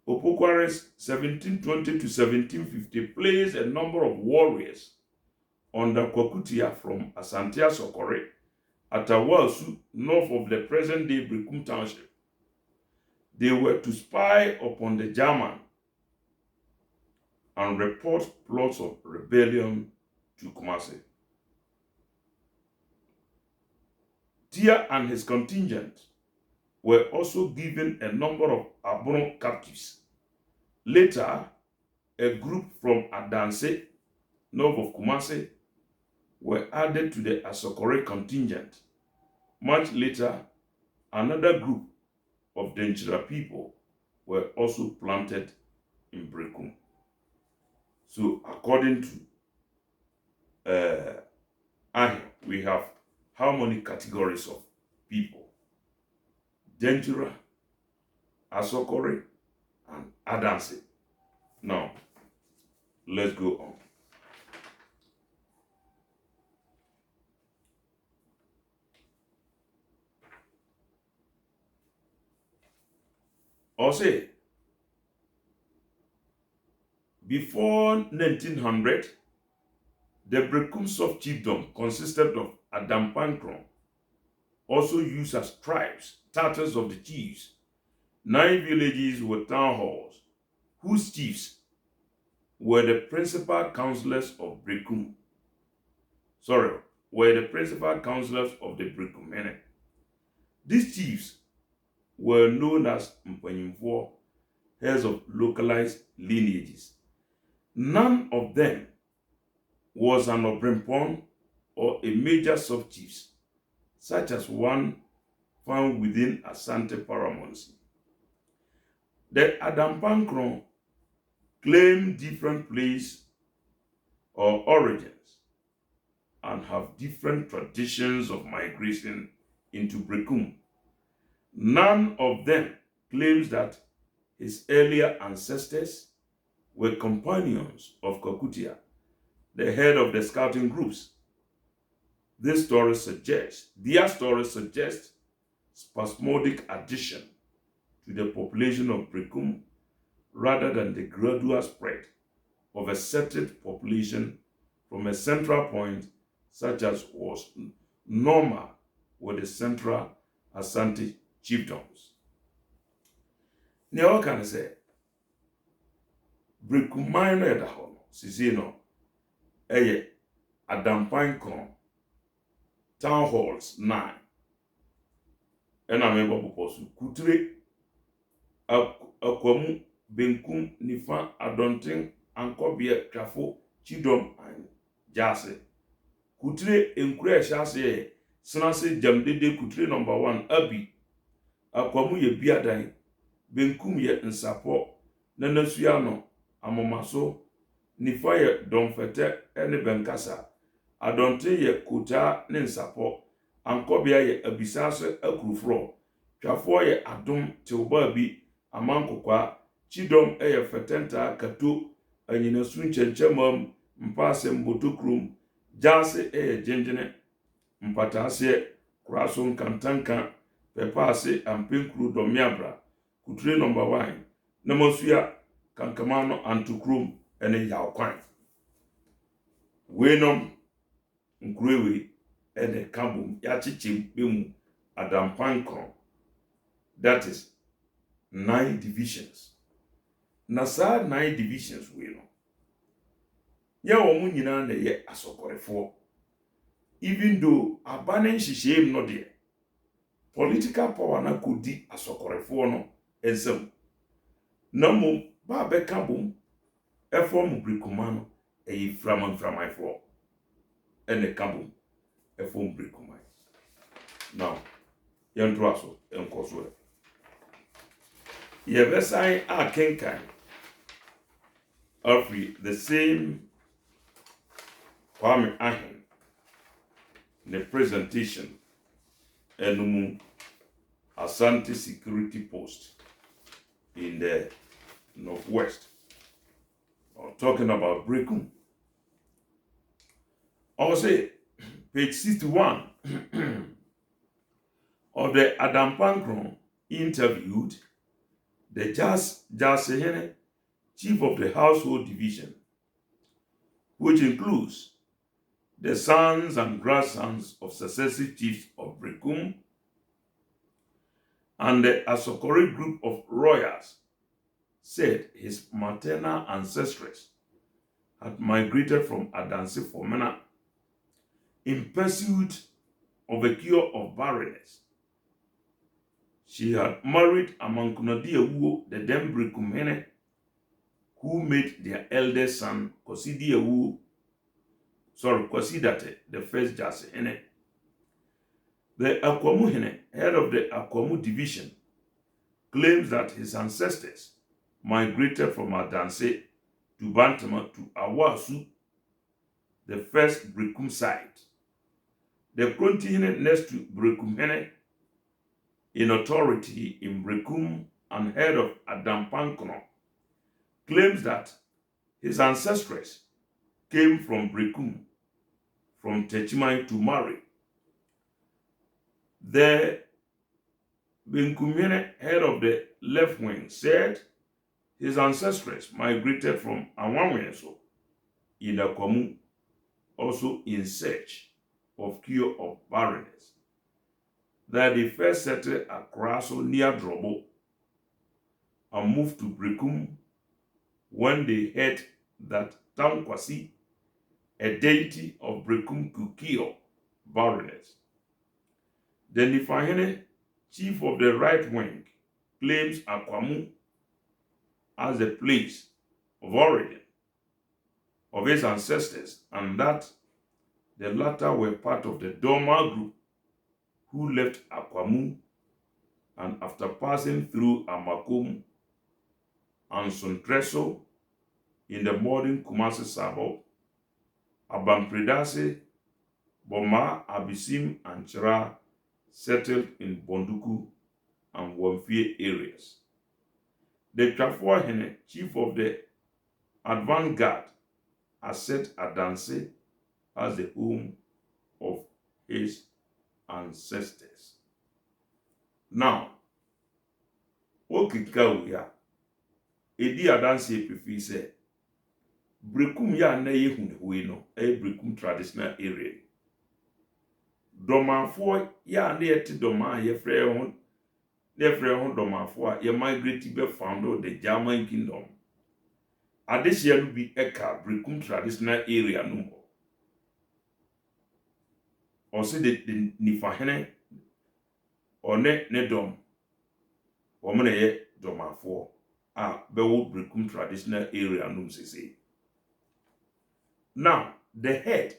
Opokuare's 1720 to 1750 placed a number of warriors under Kwakutia from Asante Asokore at Awasu, north of the present-day Brekum Township. They were to spy upon the German and report plots of rebellion to Kumasi. Tia and his contingent were also given a number of Abron captives. Later, a group from Adanse, north of Kumasi, were added to the Asokore contingent. Much later, another group of Denchira people were also planted in Brekum. So, according to we have how many categories of people? Denchira, Asokore, and Adanse. Now, let's go on. Also, before 1900, the Brekum Soft chiefdom consisted of Adampankron, also used as tribes, titles of the chiefs, 9 villages with town halls, whose chiefs were the principal councillors of Brekum. Were the principal councillors of the Brekum. These chiefs were known as Mpanyimfo, heads of localized lineages. None of them was an Obrimpon or a major sub-chiefs, such as one found within Asante Paramonsi. The Adampankron claimed different places or origins and have different traditions of migration into Brekum. None of them claims that his earlier ancestors were companions of Kokutia, the head of the scouting groups. Their story suggests spasmodic addition to the population of Brekum rather than the gradual spread of a settled population from a central point such as was normal with the central Asante chiefdoms. Nea can say Brekuman no ɛda hɔ no sisi no ɛyɛ Adampan Kron town halls 9 ɛna mebɔ bɔbɔ so Kuture Akwamu Benkum Nifa Adonten Ankobia Twafo Chidom and Jase Kuture Enkure Ɛhyase Senase Jamdede Kuture number 1 Abi Akwamu ye biadan Benkum ye Nsapo Nanasuano Amomaso Nifa ye Domfete ene Benkasa Adonte ye Kuta ne Nsapo Ankobia ye Abisase Akurufro Twafo ye Adom Tilba bi Amankokwa Chidom eye Fetenta Kato Anyinasu Nchenchamam Mpase Mbotokrum Jase eye Jenjene Mpatase Kraso Nkantanka Pepase Ampenkru Domiabra Kutre number 1 Namosuya Kankamano Antukrum ene Yaokwan Wenom Nkrewe ene Kambum Yachichim Bemu Adampan. That is 9 divisions. Na saa 9 divisions we no. Ya omu nyina na ye asokorefo. Even though abanen hihiem no de political power na kodi asokorefo no ensem. Na mo ba beka bom efom Brekuma no framafo. Ene kabum efom Brekuma. Now, yentro aso enkoso. Yevesai a kenkan of the same Kwame Ahen, the presentation Enumu Asante security post in the northwest. Talking about Brekum. Also, page 61 of the Adampan interviewed the Jasehene, chief of the household division, which includes the sons and grandsons of successive chiefs of Brekum and the Asokore group of royals, said his maternal ancestors had migrated from Adanse Fomena in pursuit of a cure of barrenness. She had married Amankunadi Ewu, the then Brekumhene, who made their eldest son Kosidate, the first Jasehene. The Akwamuhene, head of the Akwamu division, claims that his ancestors migrated from Adanse to Bantama to Awasu, the first Brekum site. The Krontihene next to Brekumhene in authority in Brekum and head of Adampan claims that his ancestors came from Brekum, from Techimai to Mari. The Benkumene, head of the left wing, said his ancestors migrated from Anwanwenso in Akwamu, also in search of cure of barrenness. That they first settled Akraso near Drobo and moved to Brekum when they heard that Tankwasi, a deity of Brekum, could cure barrenness. The Nifahene, chief of the right wing, claims Akwamu as the place of origin of his ancestors and that the latter were part of the Doma group who left Akwamu and after passing through Amakum and Sontreso in the modern Kumasi suburb Abampredase, Boma, Abisim, and Chira settled in Bonduku and Wamfie areas. The Trafohene, chief of the advance guard, has set Adanse as the home of his ancestors. Now, Okikawia, Edi Adanse prefi say, Brekum ya na yehunwe no, Brekum traditional area. Domanfo ya na yete Doman yefre hon Domanfo a ye migrate be found the German kingdom. Adehia no bi eka Brekum traditional area no ho. Ose de nifahene one ne dom womne ye Domanfo a bewo Brekum traditional area no sese. Now, the head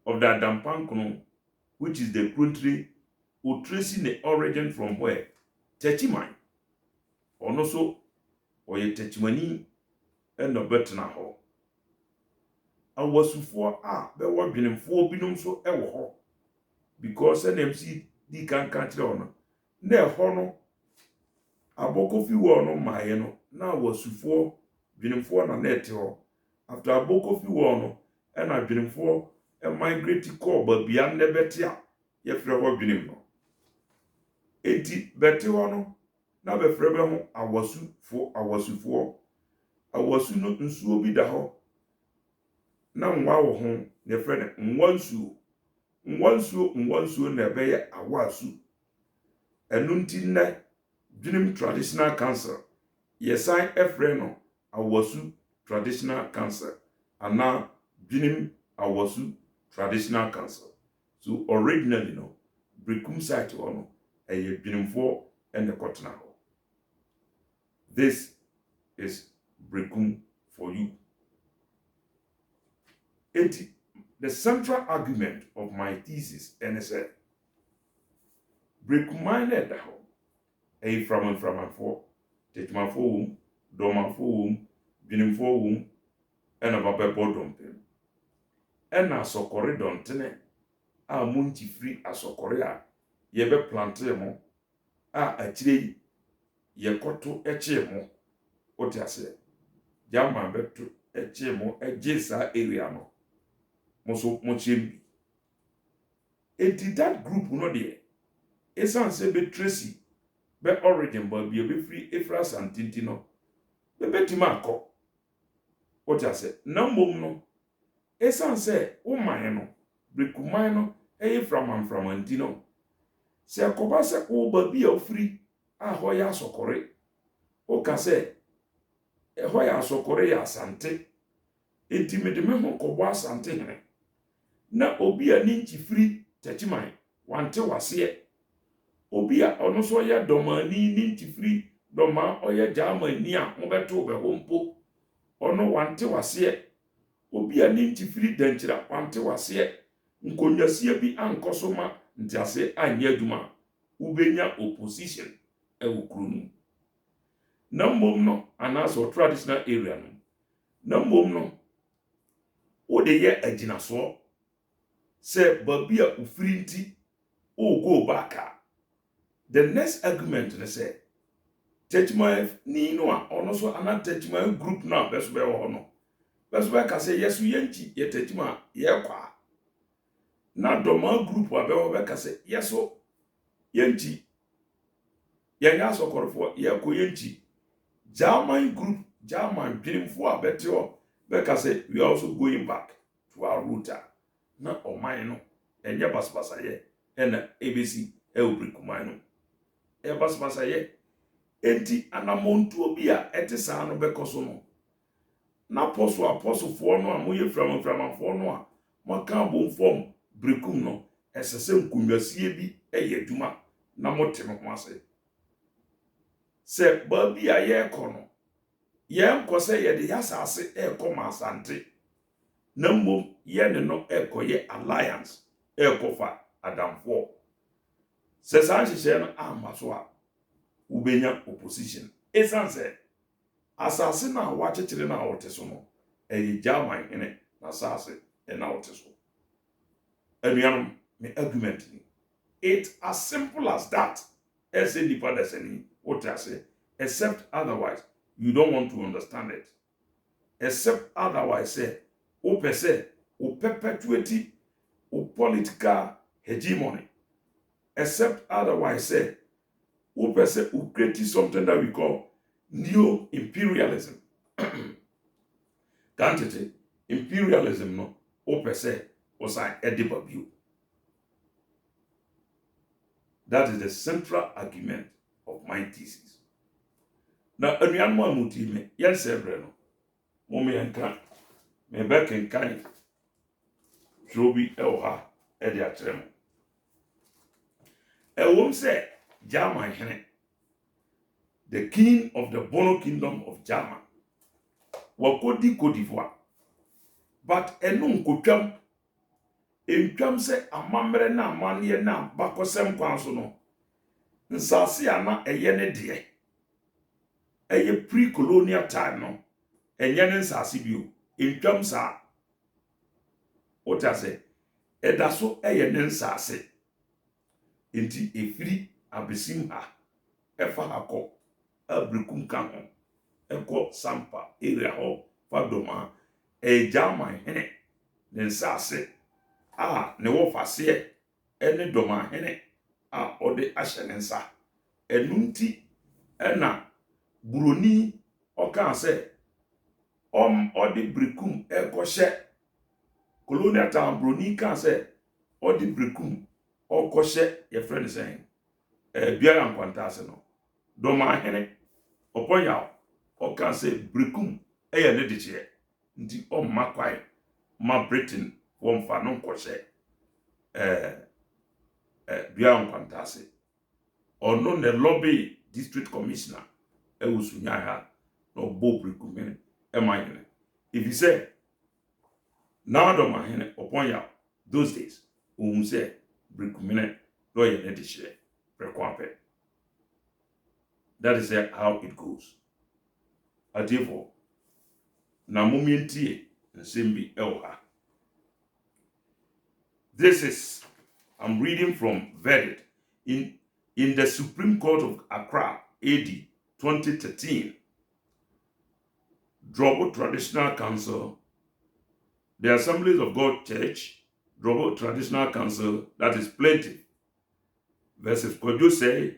of the Adampankono, which is the country, who tracing the origin from where? Techiman. Or also, or ye Techimani and no better ho. Awasufo bewa binemfo binom so ewo ho. Because NMC di kan country ono. Ne ho no abokofi wo no maye no na awasufo binemfo na net ho. After abokofi wo no and adwenimfo migrate call babia ne bete a ye frɛ ho adwenim no enti bete ho no na be frɛ be ho awasufo awasu no nsuo bi da ho na nwa wo ho ne frɛ ne nwansuo na be ye awasu enu nti na dwenim traditional council yesan frɛ no awasu traditional council ana Dwenim Awasu Traditional Council. So originally no Brekum site ono eye Dwenimfo and the Kotna. This is Brekum for you. The central argument of my thesis is Brekum mine da ho eye framanfo Techmanfo wom Domanfo wom Dwenimfo wom and ababebo dompem. Ena asokore dontene a munti free asokore a yebe plante mo a akire yekoto eche mo oti ase jama beto eche mo ejesa area no moso mochembi enti that group no de esan se be tracy be origin but be free Efras and Tintino be betima akọ oti ase na mom no esan se woman no Brekuman no from antino se akoba se wo ba bi ofri a ho ya sokore o ka se ho ya sokore ya asante intimide me ho kobo asante hene na obi a ni nchifiri Techiman wante wase obi a ono so ya domani ni nchifiri doma oya Germany a mo beto be ho mpo ono wante wase obi a ni nchifiri danchira wante wase nkonyasie bi ankosoma ntiase anya aduma ubenya opposition ewukrunu na mmom no anaso traditional area no na mmom no wo de ye aginaso se babia ufiri nti o go back. The next argument they say Techiman ni no a ono so ana Techiman group na beso be ho no beso be ka say yesu yenchi ye Techiman ye kwa na doma group a be ho be ka say yeso yenchi ye nya sokorfo ye ko yenchi German group German dreamfo a bete ho be ka say we are also going back to our root na oman no enye basbasa ye ena ABC e Brekuman no e basbasa ye enti anamontu obi a etesa no bekoso no na apostle fo no a moye framfo no a maka bomfom Brekum no esese nkunwasie bi eye duma na motem ho ase se ba bi a ye kono ye nkose ye de yasase e koma asante na mmom ye ne no ekoye alliance ekofa adamfo se sanhye no amaso a ubenya opposition esanse asase na wachechire na wote so no eye German ene na asase and out so. Anuanom, me argument ni. It's as simple as that. As a nipa deseni, what I say, except otherwise, you don't want to understand it. Except otherwise, say, o perpetuate o political hegemony. Except otherwise, say, o create something that we call neo-imperialism. Can't it? Imperialism, no, o was I edible. That is the central argument of my thesis. Now, anuanom amuti me, yes, no. Mommy and can, me back and kind. Shobi elha, edi atrem. Won't say, Jama Hene, the king of the Bono kingdom of Jama, wakodi Côte d'Ivoire. But enum kotwam, entwam se amamre na amane na bakosem kwan so no. Nsase ana eye ne de. Eye pre-colonial time no. Enye ne nsase bio. Entwam sa. What I say? Eda so eye ne nsase. Enti efiri abesim ha. Efa hako. Abrikum kan ho. Eko sampa area ho. Fadoma. Jama Hene. Ne nsase. Ne wo fase ene doma hene ode ahyenensa enunti ena buroni okan se ode brekum ekoshe colonial town buroni kan se ode brekum okoshe ye friend sen biara nkwanta se no doma hene oponya okan se brekum eye ne diche nti makwai ma Britain wonfa no nkɔhye bia nkwantase ono ne lobby district commissioner ewusunya ha no bob recommend emanyene if you say now do mahene upon ya those days say recommend do ye ne share prekwape. That is how it goes. Adefo na momientie nsembi elha. This is, I'm reading from verdict in the Supreme Court of Accra, AD 2013. Drobo Traditional Council, the Assemblies of God Church, Drobo Traditional Council, that is plaintiff, versus Kodose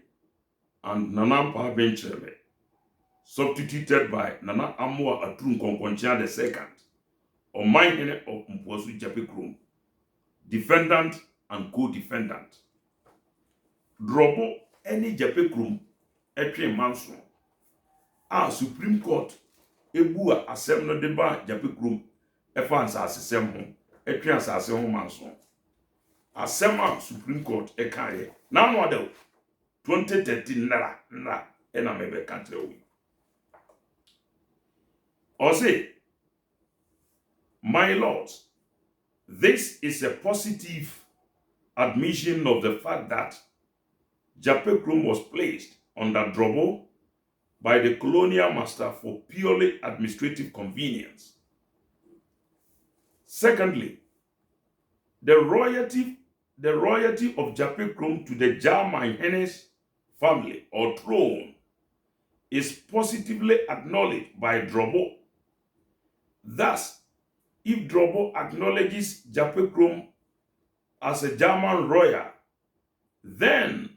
and Nana Pabenchele, substituted by Nana Amwa Atun Konkoncha II, or Mindene of Mposu Japikrum. Defendant and co-defendant. Drobo any Japekrum etwe manso. Supreme Court ebu asem no deba Japekrum efa ansase sem ho etwe ansase ho manso. Asem Supreme Court ekaye. Na no ade 2013 nara ena mebe country we. Or say, my lords, this is a positive admission of the fact that Japekrum was placed under Drobo by the colonial master for purely administrative convenience. Secondly, the royalty of Japekrum to the Jama-Henes family or throne is positively acknowledged by Drobo. Thus, if Drobo acknowledges Japekrum as a German royal, then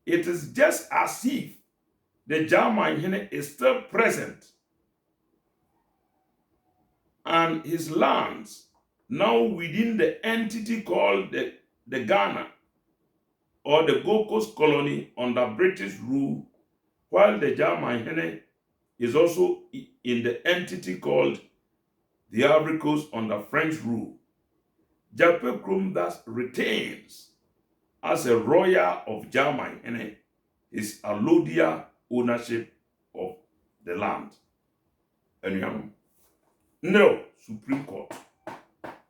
it is just as if the Jama-Hene is still present and his lands now within the entity called the Ghana or the Gold Coast colony under British rule, while the Jama-Hene is also in the entity called the Ivory Coast under French rule. Japekrum thus retains as a royal of Jama-Hene his allodial ownership of the land. Anyhow, no Supreme Court.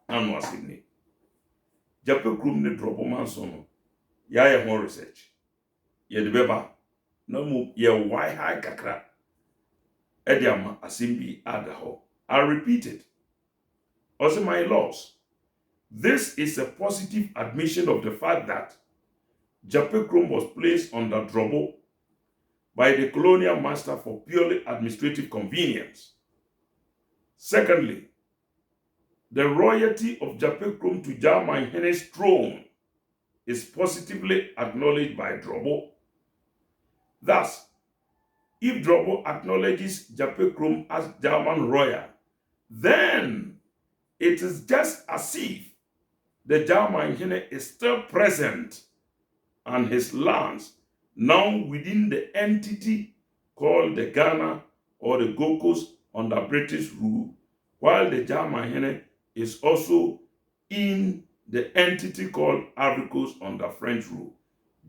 Nano Sydney. Japekrum ne Drobo mansono. Ya more research. Ye de beba. No mu ye why high kakra. Ediama asimbi adaho. I repeat it. Also, my lords, This is a positive admission of the fact that Jape Krom was placed under Drobo by the colonial master for purely administrative convenience. Secondly, the royalty of Jape Krom to Jamanhene's throne is positively acknowledged by Drobo. Thus, if Drobo acknowledges Jape Krom as German royal, then it is just as if the Jamanhene is still present and his lands now within the entity called the Ghana or the Gold Coast under British rule, while the Jamanhene is also in the entity called Ivory Coast under French rule.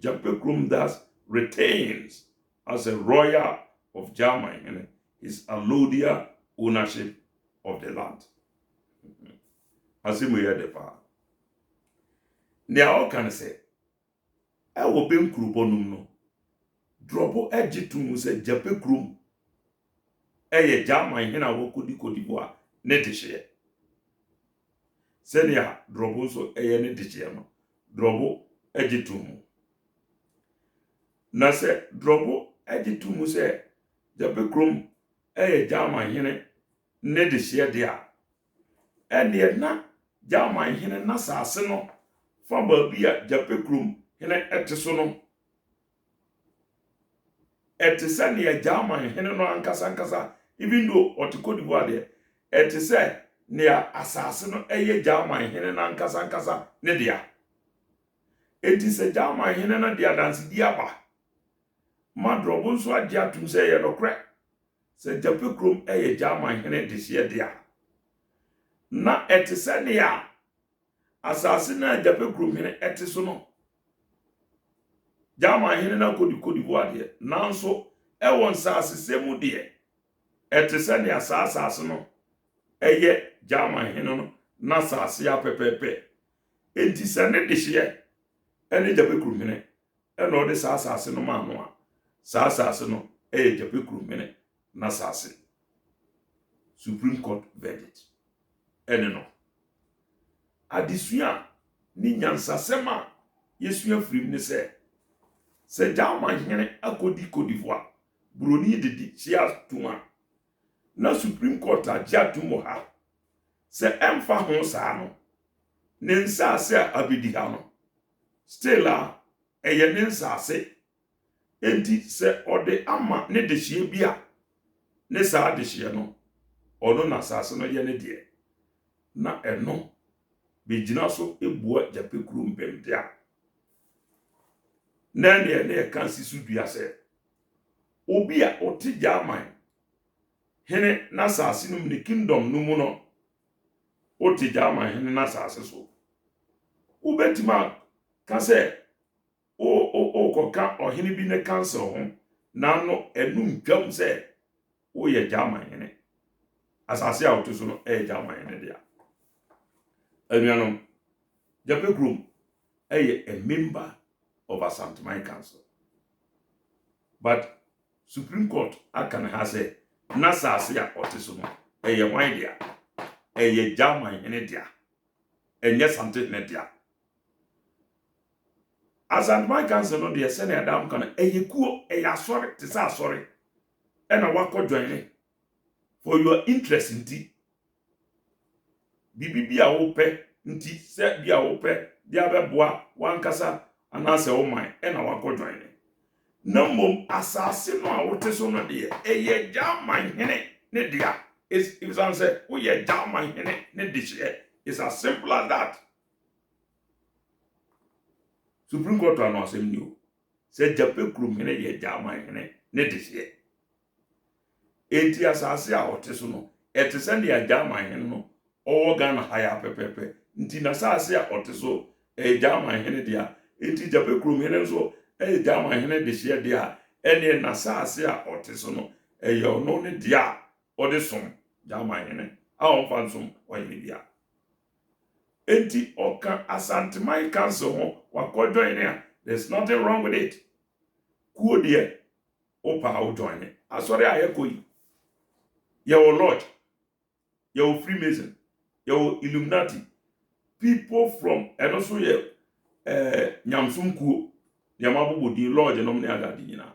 Jape Krom thus retains as a royal of Jamanhene his allodial ownership of the land. Asimu yɛ de paa. Nea ɔka ne sɛ, ɛwɔ benkurubɔnum no, Drobo agye to mu sɛ Jape Krom ɛyɛ Jamanhene a wɔkɔdi kɔdibo a ne de hyeɛ. Sɛnea Drobo nso ɛyɛ ne de hyeɛ no, Drobo agye to mu. Na sɛ Drobo agye to mu sɛ Jape Krom ɛyɛ Jamanhene ne de hyeɛ de a, ɛneɛ na Jamanhene na saase no fa baabi a Jape Krom hene ɛte so no ɛte sɛ nea Jamanhene no ankasa even though ɔte kɔdibo de ɛte sɛ nea asase no ɛyɛ Jamanhene na ankasa ne dea. Enti sɛ Jamanhene no de adansedi aba ma Drobo nso agye atum sɛ ɛyɛ nokorɛ sɛ Jape Krom ɛyɛ Jamanhene de hyeɛ de a, na ɛte sɛ nea asase na Jape Krom hene ɛte so no Jamanhene na kɔdibo de nanso ɛwɔ nsase mu de ɛte sɛ nea asase no ɛyɛ Jamanhene no na asase apɛpɛpɛ. Enti sɛ ne de hyeɛ ɛne Jape Krom hene ɛna ɔde asase no ma no a, asase no ɛyɛ Jape Krom hene na asase. Supreme Court verdict ɛne no. Adesua ni nyansasɛm a yɛsua firim ne sɛ Jamanhene akɔdi kɔdibo a Buroni didi hyia tuma na Supreme Court agye atum wɔ ha sɛ ɛmfa ho saa no ne nsase a abedi ha no still a ɛyɛ ne nsase. Enti sɛ ɔde ama ne de hyeɛ bi a ne saa de hyeɛ no ɔno na asase no yɛ ne deɛ, na ɛno begyina so ebua Jape Krom bɛmde a na ne ɛka si so dua sɛ obi a ɔte Jaman hene na asase no mu ne kingdom no mu no ɔte Jamanhene na asase so wobɛtima ka sɛ o kɔka ɔhene bi ne council ho na no ɛnu ntwam sɛ woyɛ Jamanhene asase a ɔte so no ɛyɛ Jamanhene de a. Anuanom, Jape Krom ɛyɛ a member of Asantuma Council, but Supreme Court aka ne ha sɛ na asase a ɔte so no ɛyɛ hwan de a, ɛyɛ Jamanhene de a, ɛnyɛ Asantehene de a. Asantuma Council no deɛ sɛnea Adam ka no ɛyɛ kuo, ɛyɛ asɔre te sɛ asɔre ɛna wakɔ join for your interest nti bibi a wopɛ nti sɛ bi a wopɛ de abɛboa wankasa anase wo man ɛna wakɔ join na mmom asase no a wote so no deɛ ɛyɛ Jamanhene ne deɛ is if some say wo yɛ Jamanhene ne de hyeɛ. It's as simple as that. Supreme Court ano asɛm ni o sɛ Jape Krom hene yɛ Jamanhene ne de hyeɛ. Enti asase a wote so no ɛte sɛ ne Jamanhene no ɔwɔ Ghana ha ya pɛpɛpɛ nti na asase a ɔte so ɛyɛ Jamanhene de a, enti Jape Krom hene nso ɛyɛ Jamanhene de hyeɛ de a, ɛne na asase a ɔte so no ɛyɛ ɔno ne de a ɔde som Jamanhene a ɔmfa nsom ɔyɛ bia. Enti ɔka Asantuma Council ho wakɔ join a, there's nothing wrong with it. Kuo deɛ opa o join asɔre a yɛkɔ yi yɛwɔ lodge, yɛwɔ Freemason, yɛwɔ Illuminati, people from and also nyamsumkuo yamabubu di lodge no ne agadi nyina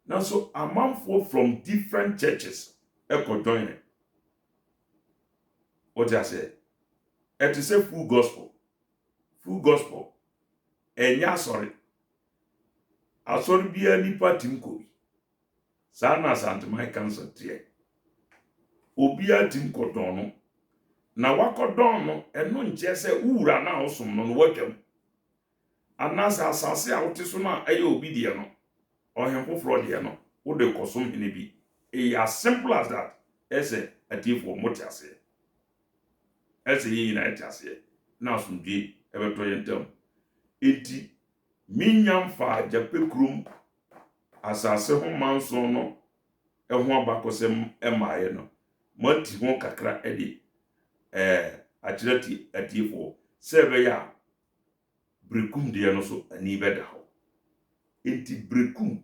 na so amanfo from different churches eko join it. What I say it is a full gospel enya sorry bia nipa timko sana St. Mike cancer tie obia timko don no na wakodon no eno nche se wura na osom no watwam anasa asase a wote so na aye obi de no ohemfo fro de no wo de kosom hene bi as simple as that ese atifo motiase ese yi na etiase na asumdwe ebeto yentem enti minyam fa japekrum asase ho manso no eho abakosem emaye no mati ho kakra edi atirati atifo sebe ya brekum de no so ani beda ho enti brekum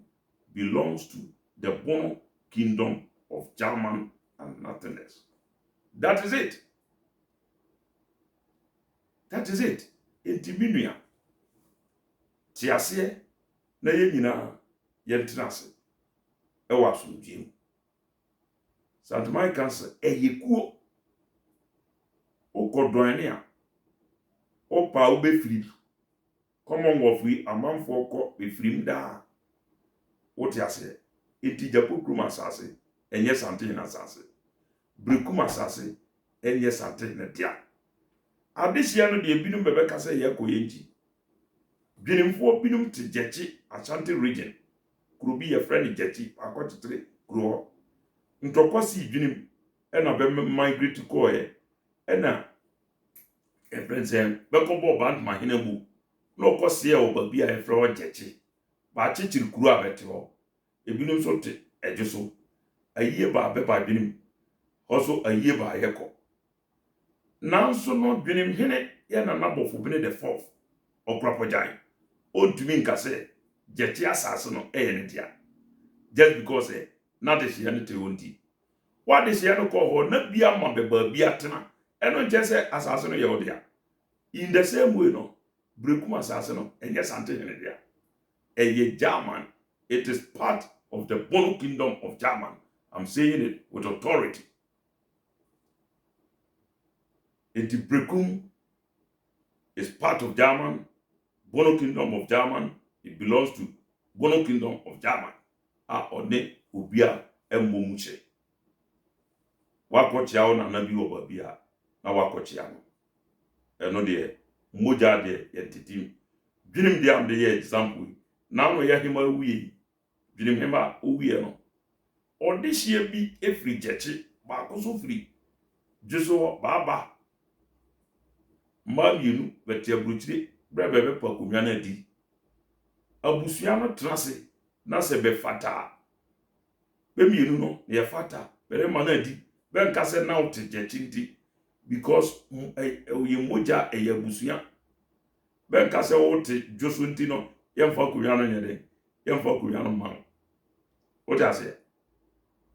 belongs to the Bono Kingdom of German and nothing else. That is it. That is it. Enti minua tiase na ye nyina yentenase ewa asumdwem St. Mike cancer eyekuo okodwane a opa obefiri Commonwealth wi amanfo ko befirim da wotiase enti japokrum asase enye santen na asase brekum asase enye santen na dia adehia no de binum bebeka se ye koyenji dwenimfo binum te Jechi Ashanti region kurubi ye friend Jechi akotetre kuro ntokosi dwenim ena be migrate ko ena friend bekobo band mahinebu no kosie obabi a efro Jechi ba chichiri kuro abete ho ebinum so te ejeso ayiye ba be ba dwenim also ayiye ba yeko nanso no dwenim hene ye na nabofo bene the fourth okrapojai ontumi nkase Jechi asase no ne dia just because na de hia no te onti what de hia no ko ho na bia ma be ba bia tena eno nche se asase no ye odia in the same way no brekum asase no enye sante hene dia eye German. It is part of the Bono Kingdom of German. I'm saying it with authority. Enti brekum is part of German. Bono Kingdom of German. It belongs to Bono Kingdom of German. One ubia embomuche. Wakochia ona nabi obabia na wakochia no. Eno de moja de entity. Binim de am de example. Now ya hima uwi. Binim hima uwi no. Odishie bi efri Jechi ba koso free. Jeso baba. Mamienu betia bruchiri brebebe pakumya na di. Abusua no trase na se be fata. Be mienu no ye fata. Bere mana di. Ben kase na uti Jechi ndi because ye moja eye abusua. Ben kase uti Josu ndi no yemfa kumya no nyede. Yemfa kumya no man. What I say?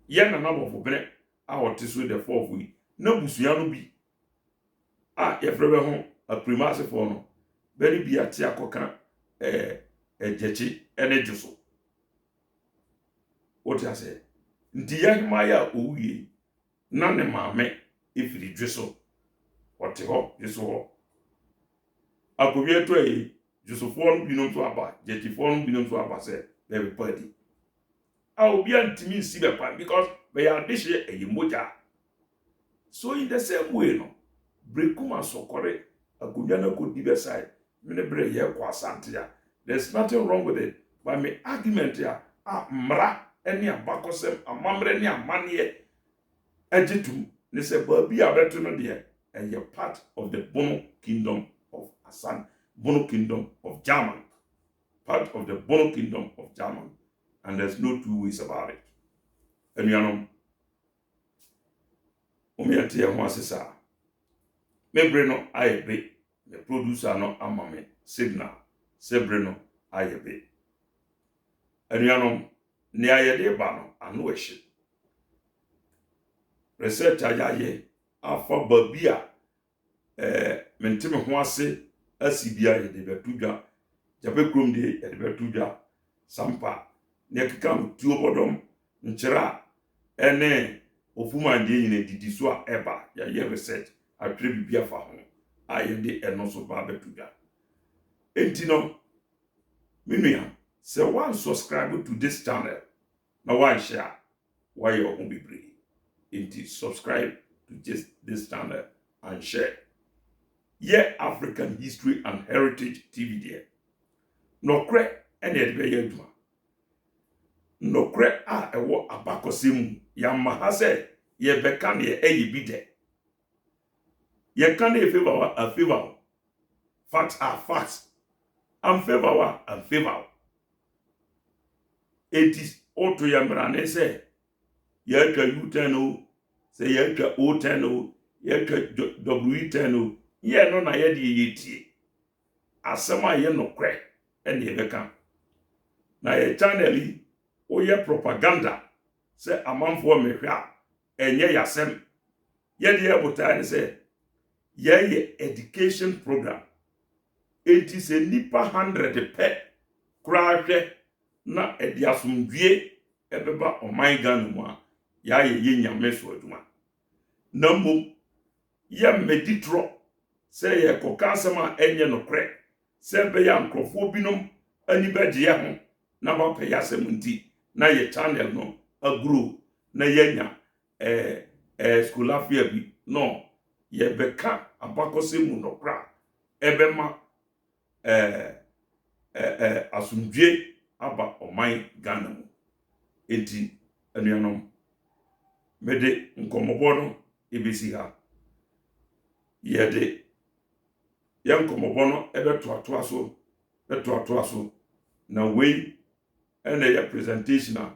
Yen na nabofo bene a otiso the fourth we. Na busua no bi yefrebe ho aprimase for no beri bia ti akoka Jechi ene Joso. What I say? Nti yahimaya owie na ne maame ifiri Joso ote ho Joso ho akowie to Joso fo no binom so aba Jechi fo no binom so aba se be party obi antimi nsi be pa because be ya dehye moja. So in the same way no brekum asokore akonya na ko dibe side me ne bre ye kwa santia. There's nothing wrong with it, but my argument here mra eni abakosem amamre ni amane ejitum ne se babi abeto no de and you're part of the Bono Kingdom of Asan, Bono Kingdom of German, part of the Bono Kingdom of German, and there's no two ways about it. And you know, umiati ya mwasisa mebre no ayebe the producer no amame signal sebre no ayebe anuanom ne ayede ba no anu ehye research ayaye afa babia menteme ho ase asibia ye de betudwa jabe krom de ye de betudwa sampa ne kekam tuo bodom nkyera ene ofuma de nyine didi so a eba ya ye research atwe bibia fa ho aye de eno so ba betudwa enti no minua say one subscribe to this channel na one share why you won't be brave enti subscribe to just this channel and share African History and Heritage TV there no kre ene de be yaduma no kre a ewo abakosem ya mahase ye beka ne eyi bi de ye kan e favor facts are facts and favor and favor it is auto ya mrane se ye twa U10 o se ye twa O10 o ye twa W10 o ye no na ye de yetie asema ye no kre ene ye beka na ye channel yi oye propaganda se amanfo mehwa enye yasem ye de ebota se ye education program enti se nipa 100 pe krahwe na ediasomdwie ebeba oman Ghana mu a ya ye nyame so aduma na mbom ye meditro se ye kokasema enye no kre se be ya nkrofo binom ani begye ho na ba pe yasem nti na ye channel no agro na yenya schoolafia bi no ye beka abakosemu no kra ebema asumdwe aba oman Ghana mu enti anuanom mede nkomobo no ebesi ha yede ya nkomobo no ebeto aso na wei ene ya presentation a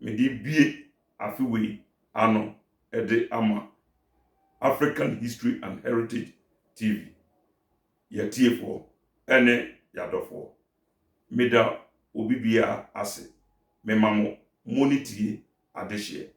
mede bie afi wei ano ede ama African History and Heritage TV yetiefo ene yadofo meda obibia ase memamo monitie adehye